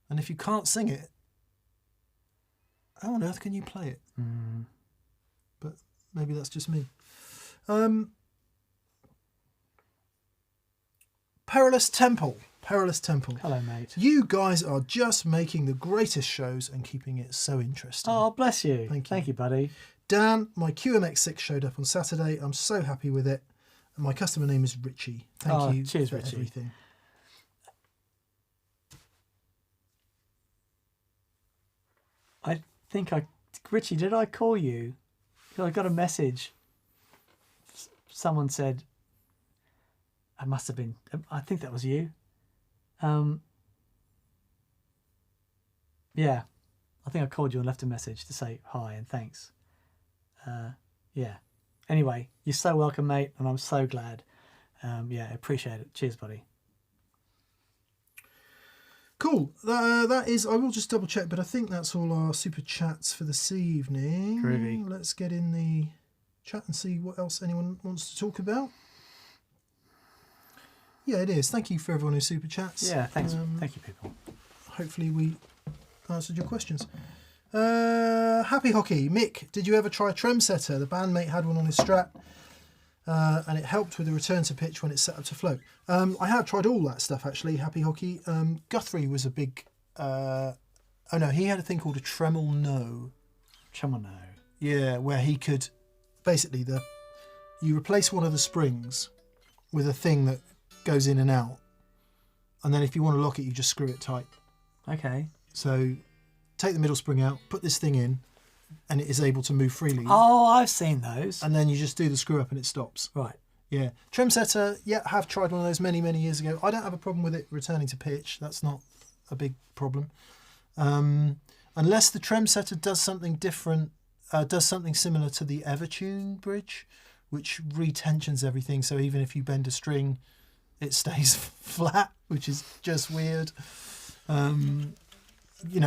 And if you can't sing it, how on earth can you play it? Mm. But maybe that's just me. Perilous Temple. Hello, mate. You guys are just making the greatest shows and keeping it so interesting. Oh, bless you. Thank you, buddy. Dan, my QMX6 showed up on Saturday. I'm so happy with it. And my customer name is Richie. Thank you cheers, for Richie. everything. I think Richie, did I call you? I got a message. Someone said, I must have been, I think that was you. Yeah, I think I called you and left a message to say hi and thanks. Yeah. Anyway, you're so welcome, mate, and I'm so glad. Yeah, I appreciate it. Cheers, buddy. Cool. That is, I will just double check, but I think that's all our super chats for this evening. Groovy. Let's get in the chat and see what else anyone wants to talk about. Yeah, it is. Thank you for everyone who super chats. Yeah, thanks. Thank you, people. Hopefully we answered your questions. Happy Hockey. Mick, did you ever try a trem setter? The bandmate had one on his Strat, and it helped with the return to pitch when it's set up to float. I have tried all that stuff, actually, Happy Hockey. Guthrie was a big... oh, no, he had a thing called a Tremel No. Tremel No. Yeah, where he could... Basically, you replace one of the springs with a thing that goes in and out, and then if you want to lock it, you just screw it tight. Okay. So take the middle spring out, put this thing in, and it is able to move freely. Oh, I've seen those. And then you just do the screw up and it stops. Right. Yeah. Trem setter, yeah, have tried one of those many, many years ago. I don't have a problem with it returning to pitch. That's not a big problem. Unless the trem setter does something different, does something similar to the Evertune bridge, which retensions everything. So even if you bend a string, it stays flat, which is just weird.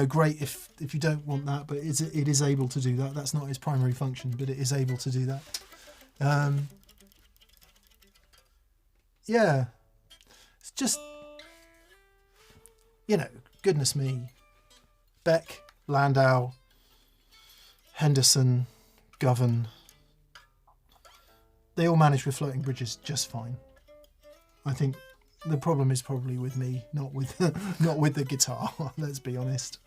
Great if you don't want that, but it is able to do that. That's not its primary function, but it is able to do that. Yeah, it's just, goodness me, Beck, Landau, Henderson, Govan, they all manage with floating bridges just fine. I think the problem is probably with me, not with not with the guitar. Let's be honest.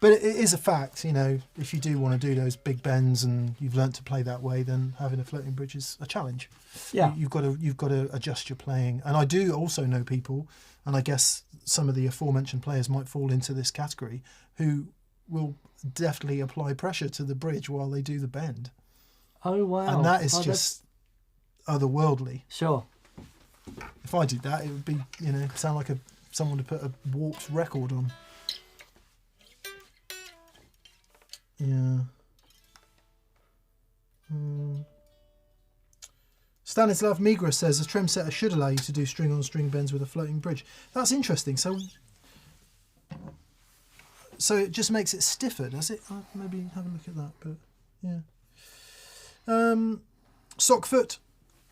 But it is a fact, you know, if you do want to do those big bends and you've learnt to play that way, then having a floating bridge is a challenge. Yeah. You've got to adjust your playing. And I do also know people, and I guess some of the aforementioned players might fall into this category, who will definitely apply pressure to the bridge while they do the bend. Oh, wow. And that is just otherworldly. Sure. If I did that, it would be, you know, sound like someone to put a warped record on. Yeah. Stanislav Migra says a trem setter should allow you to do string-on-string bends with a floating bridge. That's interesting. So it just makes it stiffer, does it? I'll maybe have a look at that, but yeah. Sockfoot,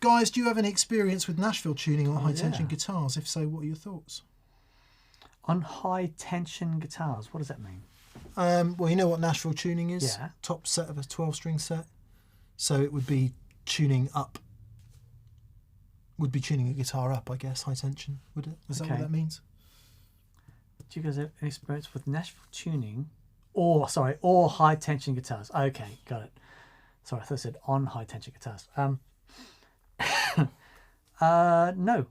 guys, do you have any experience with Nashville tuning or high-tension guitars? If so, what are your thoughts? On high-tension guitars, what does that mean? Well, you know what Nashville tuning is? Yeah. Top set of a 12-string set. So it would be tuning up. Would be tuning a guitar up, I guess, high tension, would it? Is that what that means? Do you guys have any experience with Nashville tuning? Or high-tension guitars. Okay, got it. Sorry, I thought I said on high-tension guitars. No.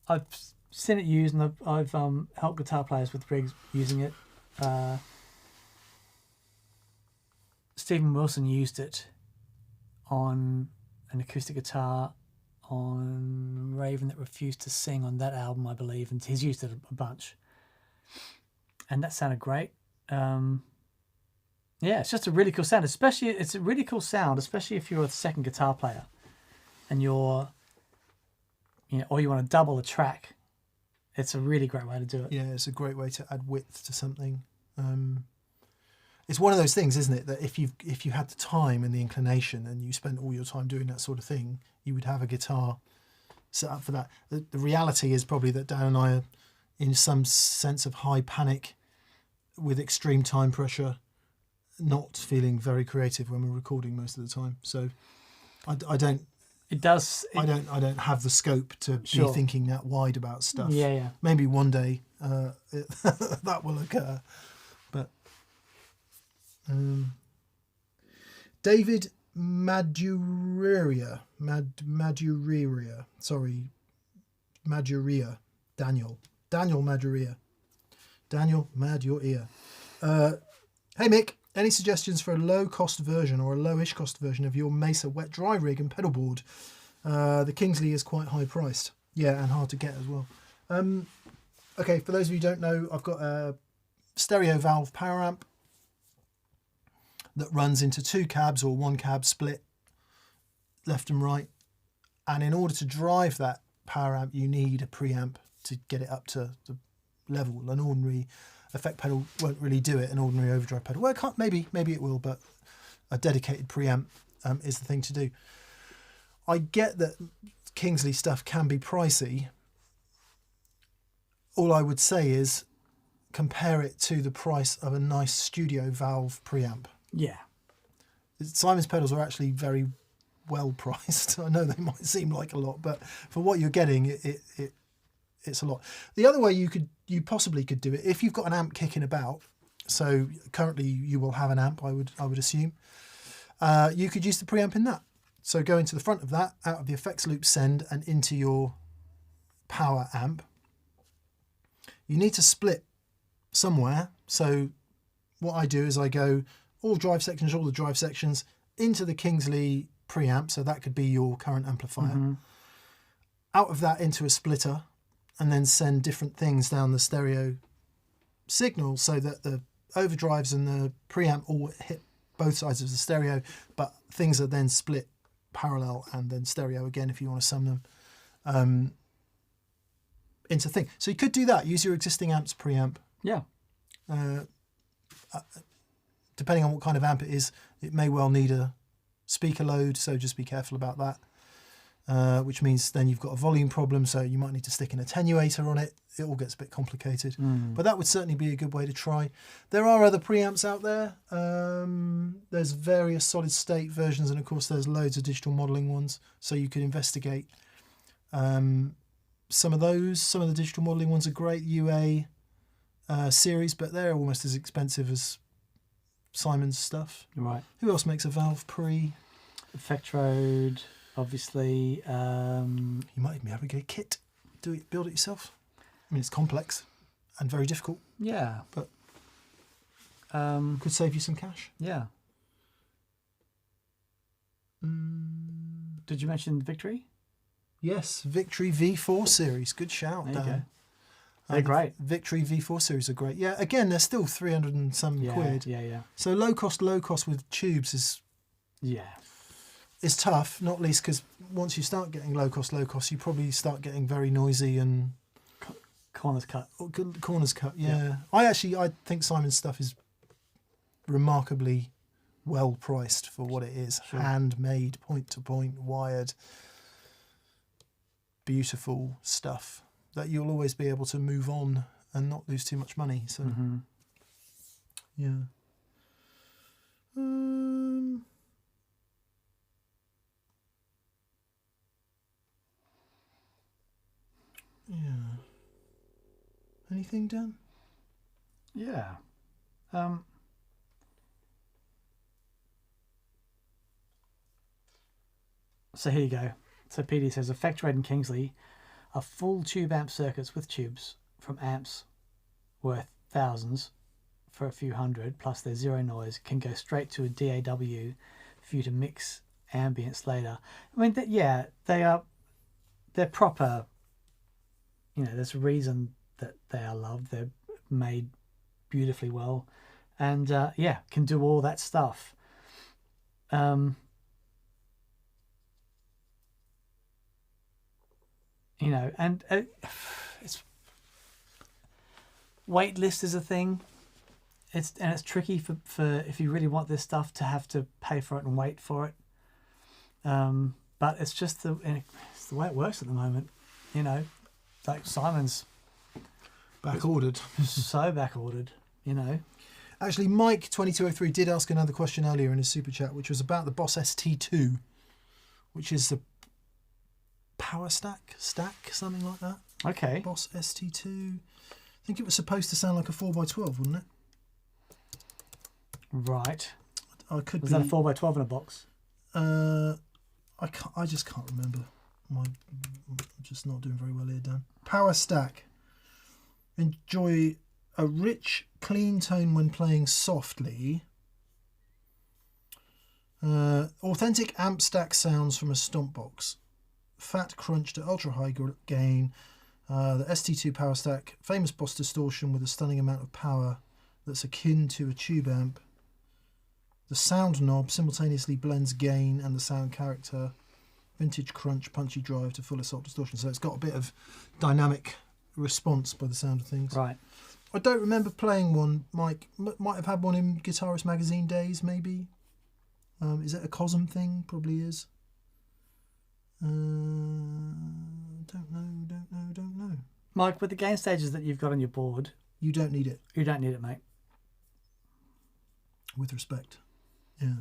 I've seen it used, and I've helped guitar players with rigs using it. Stephen Wilson used it on an acoustic guitar on Raven That Refused to Sing on that album, I believe, and he's used it a bunch. And that sounded great. Yeah, it's just a really cool sound. It's a really cool sound, especially if you're a second guitar player and or you want to double a track. It's a really great way to do it. Yeah, it's a great way to add width to something. It's one of those things, isn't it, that if you had the time and the inclination and you spent all your time doing that sort of thing, you would have a guitar set up for that. The reality is probably that Dan and I are in some sense of high panic with extreme time pressure, not feeling very creative when we're recording most of the time. So I don't have the scope to be thinking that wide about stuff. Yeah. Maybe one day that will occur. But David Madureira, Daniel Madureira. Daniel, mad your ear. Hey Mick, any suggestions for a low-cost version or a lowish cost version of your Mesa wet dry rig and pedal board? The Kingsley is quite high priced. Yeah, and hard to get as well. Okay, for those of you who don't know, I've got a stereo valve power amp that runs into 2 cabs or 1 cab split left and right. And in order to drive that power amp, you need a preamp to get it up to the level. An ordinary effect pedal won't really do it, an ordinary overdrive pedal. Well, it can't, maybe it will, but a dedicated preamp is the thing to do. I get that Kingsley stuff can be pricey. All I would say is compare it to the price of a nice studio valve preamp. Yeah. Simon's pedals are actually very well priced. I know they might seem like a lot, but for what you're getting, it's a lot. The other way you possibly could do it, if you've got an amp kicking about, so currently you will have an amp, I would assume, you could use the preamp in that. So go into the front of that, out of the effects loop send, and into your power amp. You need to split somewhere. So what I do is I go all the drive sections into the Kingsley preamp, so that could be your current amplifier. Mm-hmm. Out of that into a splitter, and then send different things down the stereo signal so that the overdrives and the preamp all hit both sides of the stereo, but things are then split parallel and then stereo again if you want to sum them into thing. So you could do that, use your existing amp's preamp. Yeah. Depending on what kind of amp it is, it may well need a speaker load, so just be careful about that. which means then you've got a volume problem, so you might need to stick an attenuator on it. It all gets a bit complicated, but that would certainly be a good way to try. There are other preamps out there. There's various solid state versions, and of course there's loads of digital modelling ones, so you could investigate some of those. Some of the digital modelling ones are great, UA series, but they're almost as expensive as Simon's stuff. Right. Who else makes a valve pre? Effectrode, obviously. You might even be able to get a kit, build it yourself. I mean, it's complex and very difficult. Yeah, but could save you some cash. Yeah. Did you mention Victory? Yes, Victory V4 series. Good shout, there you Dan. go. They're great. Victory V4 series are great. Yeah, again, they're still 300 and some quid. Yeah. So low cost with tubes is tough, not least because once you start getting low cost, you probably start getting very noisy and corners cut. Corners cut, yeah. I think Simon's stuff is remarkably well priced for what it is. Sure. Handmade, point to point, wired, beautiful stuff that you'll always be able to move on and not lose too much money. So, yeah. Yeah. Anything, Dan? Yeah. So here you go. So PD says Effectrade and Kingsley are full tube amp circuits with tubes from amps worth thousands for a few hundred, plus their zero noise, can go straight to a DAW for you to mix ambience later. I mean, they're proper. You know, there's a reason that they are loved. They're made beautifully well, and can do all that stuff. You know, and it's wait list is a thing. It's tricky for if you really want this stuff to have to pay for it and wait for it. But it's just the way it works at the moment. You know, like Simon's back ordered, so back ordered. You know. Actually, Mike 2203 did ask another question earlier in his super chat, which was about the Boss ST2, which is the power stack, something like that. Okay. Boss ST2. I think it was supposed to sound like a 4x12, wasn't it? Right. Was that a 4x12 in a box? I just can't remember. I'm just not doing very well here, Dan. Power stack. Enjoy a rich, clean tone when playing softly. Authentic amp stack sounds from a stomp box. Fat crunch to ultra high gain. The ST2 power stack, famous Boss distortion with a stunning amount of power that's akin to a tube amp. The sound knob simultaneously blends gain and the sound character. Vintage crunch, punchy drive to full assault distortion. So it's got a bit of dynamic response by the sound of things. Right. I don't remember playing one. Mike might have had one in Guitarist magazine days, maybe. Is it a Cosm thing? Probably is. Don't know. Mike, with the gain stages that you've got on your board, you don't need it. You don't need it, mate. With respect. Yeah.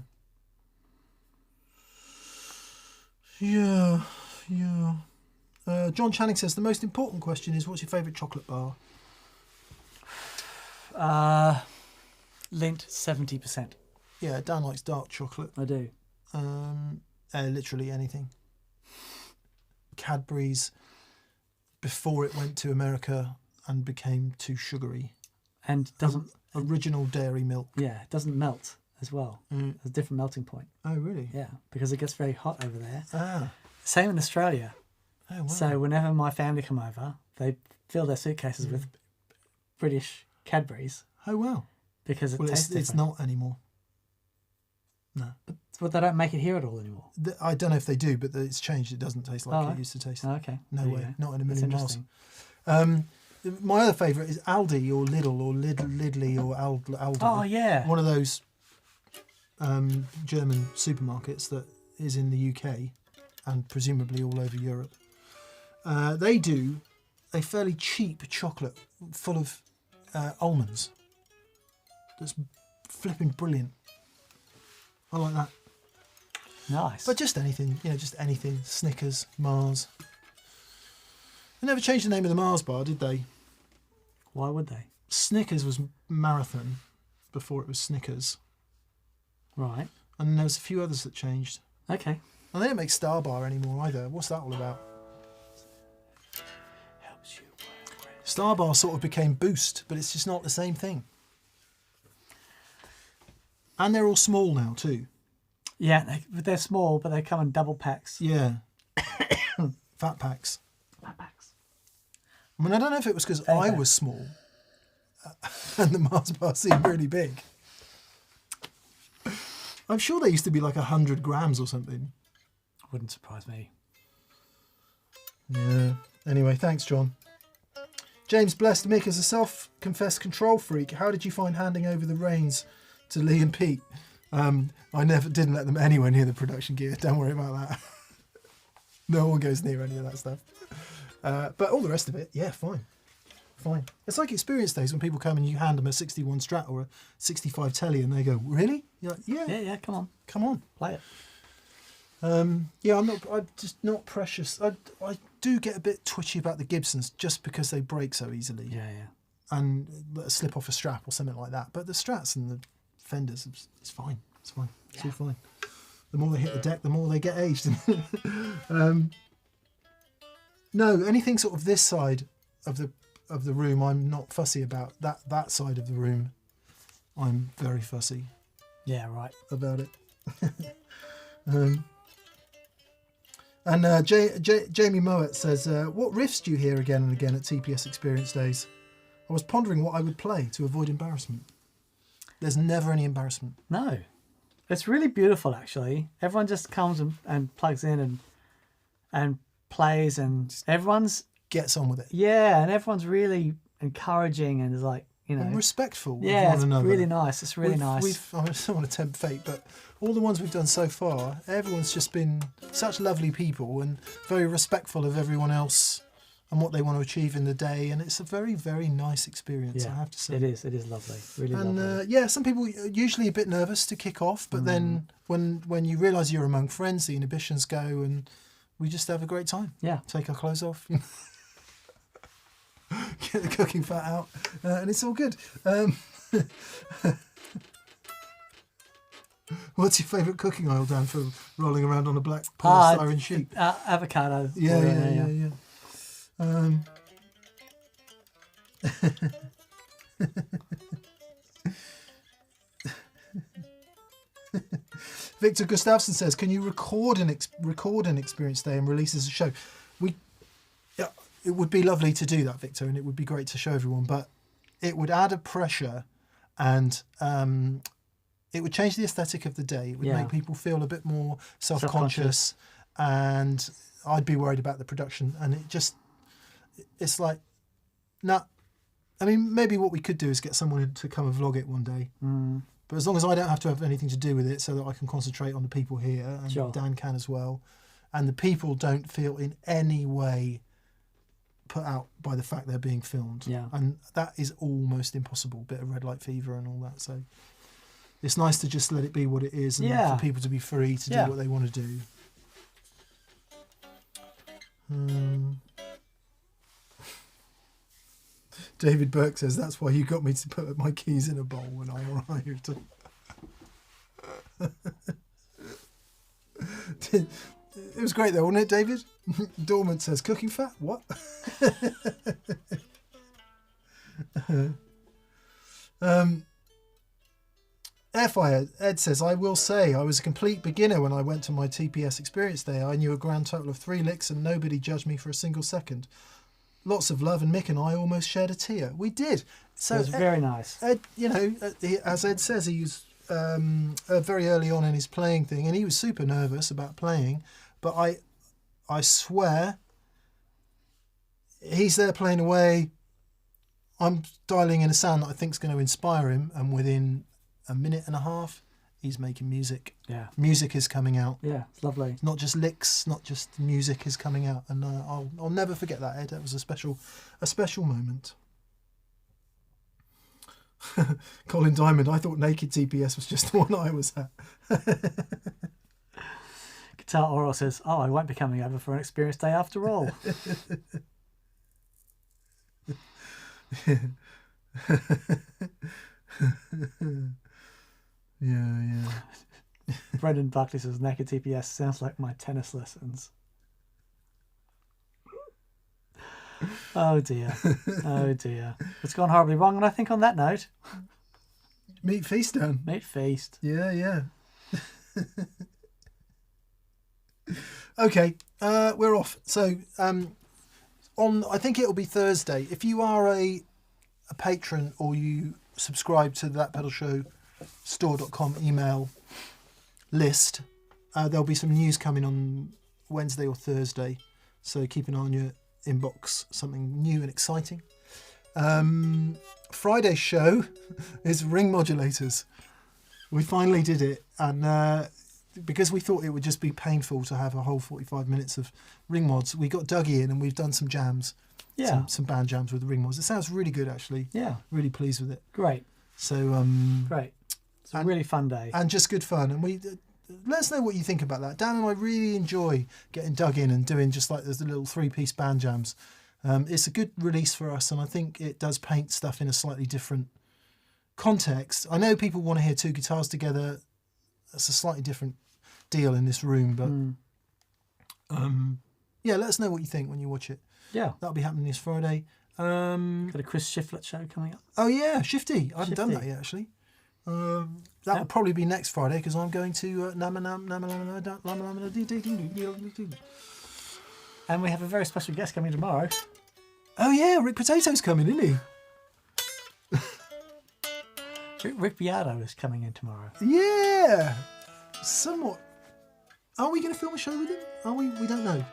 John Channing says the most important question is, what's your favourite chocolate bar? Lindt 70%. Yeah, Dan likes dark chocolate. I do. Literally anything. Cadbury's before it went to America and became too sugary. And doesn't... Original dairy milk. Yeah, it doesn't melt as well. There's a different melting point. Oh, really? Yeah, because it gets very hot over there. Ah. Same in Australia. Oh, wow. So whenever my family come over, they fill their suitcases with British Cadburys. Oh, wow. Because it tastes different. It's not anymore. No. But they don't make it here at all anymore. I don't know if they do, but it's changed. It doesn't taste like it used to taste. Oh, okay. No way. Not in a million miles. My other favourite is Aldi or Lidl or Lidley or Aldi. Oh, yeah. One of those German supermarkets that is in the UK. and presumably all over Europe. They do a fairly cheap chocolate full of almonds. That's flipping brilliant. I like that. Nice. But just anything, just anything. Snickers, Mars. They never changed the name of the Mars bar, did they? Why would they? Snickers was Marathon before it was Snickers. Right. And there was a few others that changed. Okay. And they don't make Star Bar anymore either. What's that all about? Helps you work with. Star Bar sort of became Boost, but it's just not the same thing. And they're all small now too. Yeah, they're small, but they come in double packs. Yeah. Fat packs. Fat packs. I mean, I don't know if it was because I was small and the Mars bar seemed really big. I'm sure they used to be like 100 grams or something. Wouldn't surprise me. Yeah. Anyway, thanks, John. James blessed Mick as a self-confessed control freak. How did you find handing over the reins to Lee and Pete? I didn't let them anywhere near the production gear. Don't worry about that. No one goes near any of that stuff. But all the rest of it, yeah, fine. It's like experience days when people come and you hand them a 61 Strat or a 65 Telly and they go, really? You're like, yeah. Yeah, come on. Play it. I'm just not precious. I do get a bit twitchy about the Gibsons just because they break so easily. Yeah. And let it slip off a strap or something like that. But the Strats and the Fenders, it's fine. It's fine. It's all fine. The more they hit the deck, the more they get aged. No, anything sort of this side of the room, I'm not fussy about. That side of the room, I'm very fussy. Yeah, right. About it. And Jamie Mowat says, what riffs do you hear again and again at TPS Experience Days? I was pondering what I would play to avoid embarrassment. There's never any embarrassment. No. It's really beautiful, actually. Everyone just comes and plugs in and plays, and everyone's... Gets on with it. Yeah, and everyone's really encouraging and is like, And respectful of yeah, one it's another. really nice. It's really nice. I don't want to tempt fate, but all the ones we've done so far, everyone's just been such lovely people and very respectful of everyone else and what they want to achieve in the day. And it's a very, very nice experience, I have to say. It is lovely. Really lovely. Yeah, some people are usually a bit nervous to kick off, but then when you realise you're among friends, the inhibitions go and we just have a great time. Yeah. Take our clothes off. Get the cooking fat out, and it's all good. What's your favourite cooking oil, Dan, for rolling around on a black polystyrene sheet? Avocado. Yeah. Victor Gustafsson says, "Can you record an experience day and release as a show?" It would be lovely to do that, Victor, and it would be great to show everyone, but it would add a pressure and it would change the aesthetic of the day. It would make people feel a bit more self-conscious, and I'd be worried about the production. And it's like, nah. I mean, maybe what we could do is get someone to come and vlog it one day. But as long as I don't have to have anything to do with it, so that I can concentrate on the people here, and Dan can as well, and the people don't feel in any way put out by the fact they're being filmed. And that is almost impossible. Bit of red light fever and all that. So it's nice to just let it be what it is, and for people to be free to do what they want to do. David Burke says, "That's why you got me to put my keys in a bowl when I arrived." It was great though, wasn't it, David? Dormant says, "Cooking fat? What?" Airfire Ed says, "I will say I was a complete beginner when I went to my TPS experience day. I knew a grand total of 3 licks and nobody judged me for a single second. Lots of love, and Mick and I almost shared a tear." We did. So it was very nice. Ed, as Ed says, he was very early on in his playing thing, and he was super nervous about playing. But I swear, he's there playing away. I'm dialing in a sound that I think is going to inspire him, and within a minute and a half, he's making music. Yeah. Music is coming out. Yeah, it's lovely. Not just licks, not just music is coming out, and I'll never forget that, Ed. That was a special moment. Colin Diamond, I thought Naked TPS was just the one I was at. Guitar Oral says, "Oh, I won't be coming over for an experience day after all." Yeah. Brendan Buckley says, "Naked TPS sounds like my tennis lessons." Oh dear. Oh dear. It's gone horribly wrong, and I think on that note... Meat feast, Dan. Meat feast. Yeah. Okay, we're off. So, I think it'll be Thursday. If you are a patron or you subscribe to That Pedal Show store.com email list, there'll be some news coming on Wednesday or Thursday. So keep an eye on your inbox, something new and exciting. Friday's show is ring modulators. We finally did it, and because we thought it would just be painful to have a whole 45 minutes of ring mods, we got Dougie in and we've done some jams. Yeah. Some band jams with the ring mods. It sounds really good, actually. Yeah. Really pleased with it. Great. So great. It's a really fun day. And just good fun. And we let us know what you think about that. Dan and I really enjoy getting dug in and doing just like the little 3-piece band jams. It's a good release for us, and I think it does paint stuff in a slightly different context. I know people want to hear two guitars together. That's a slightly different deal in this room, but yeah, let us know what you think when you watch it. Yeah. That'll be happening this Friday. Got a Chris Shiflett show coming up. Oh yeah, Shifty. I haven't done that yet, actually. That will probably be next Friday because I'm going to and we have a very special guest coming tomorrow. Oh yeah, Rick Potato's coming, isn't he? Rick Beato is coming in tomorrow. Yeah, somewhat. Are we going to film a show with him? Are we? We don't know.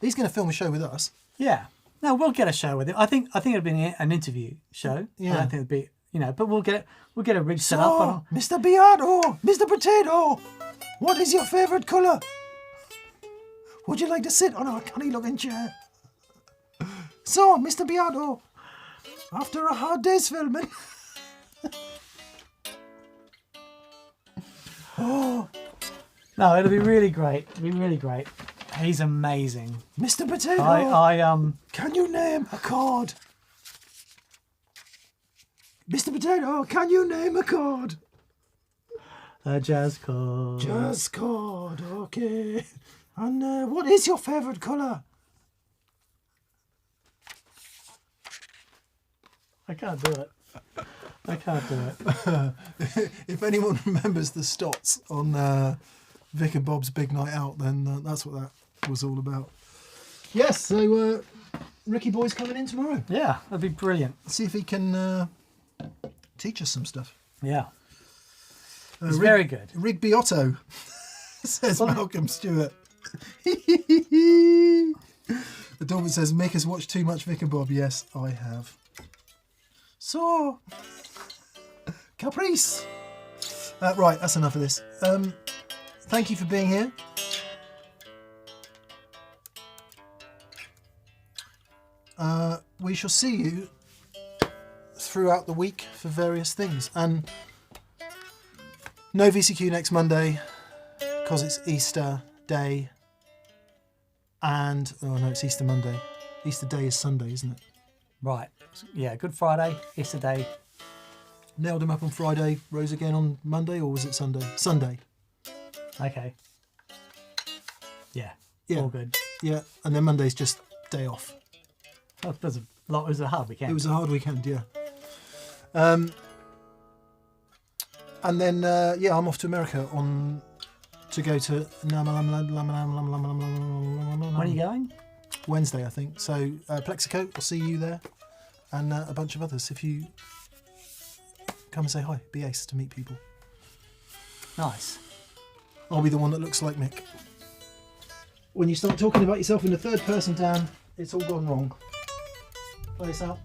He's going to film a show with us. Yeah. No, we'll get a show with him. I think it'll be an interview show. Yeah. I don't think it'll be, but we'll get a rig set up. Mr. Beato, Mr. Potato, what is your favourite colour? Would you like to sit on our canny-looking chair? So, Mr. Beato, after a hard day's filming. No, it'll be really great. It'll be really great. He's amazing. Mr. Potato, can you name a chord? Mr. Potato, can you name a chord? A jazz chord. Jazz chord, okay. And what is your favourite colour? I can't do it. I can't do it. If anyone remembers the Stotts on Vic and Bob's Big Night Out, then that's what that was all about. Yes, so Ricky Boy's coming in tomorrow. Yeah, that'd be brilliant. See if he can teach us some stuff. Yeah. It's very good. Rigby Otto, says Malcolm Stewart. The Dorman says, Mick has watched too much Vic and Bob. Yes, I have. So, Caprice. Right, that's enough of this. Thank you for being here. We shall see you throughout the week for various things. And no VCQ next Monday because it's Easter Day. And, oh no, it's Easter Monday. Easter Day is Sunday, isn't it? Right. Yeah, Good Friday, Easter Day. Nailed him up on Friday, rose again on Monday, or was it Sunday? Sunday. Okay. Yeah. Yeah. All good. Yeah, and then Monday's just day off. Oh, it was a hard weekend. It was a hard weekend, yeah. And then, I'm off to America to go to... When are you going? Wednesday, I think. So, Plexico, I'll see you there. And a bunch of others. If you come and say hi, be ace to meet people. Nice. I'll be the one that looks like Mick. When you start talking about yourself in the third person, Dan, it's all gone wrong. Play this out.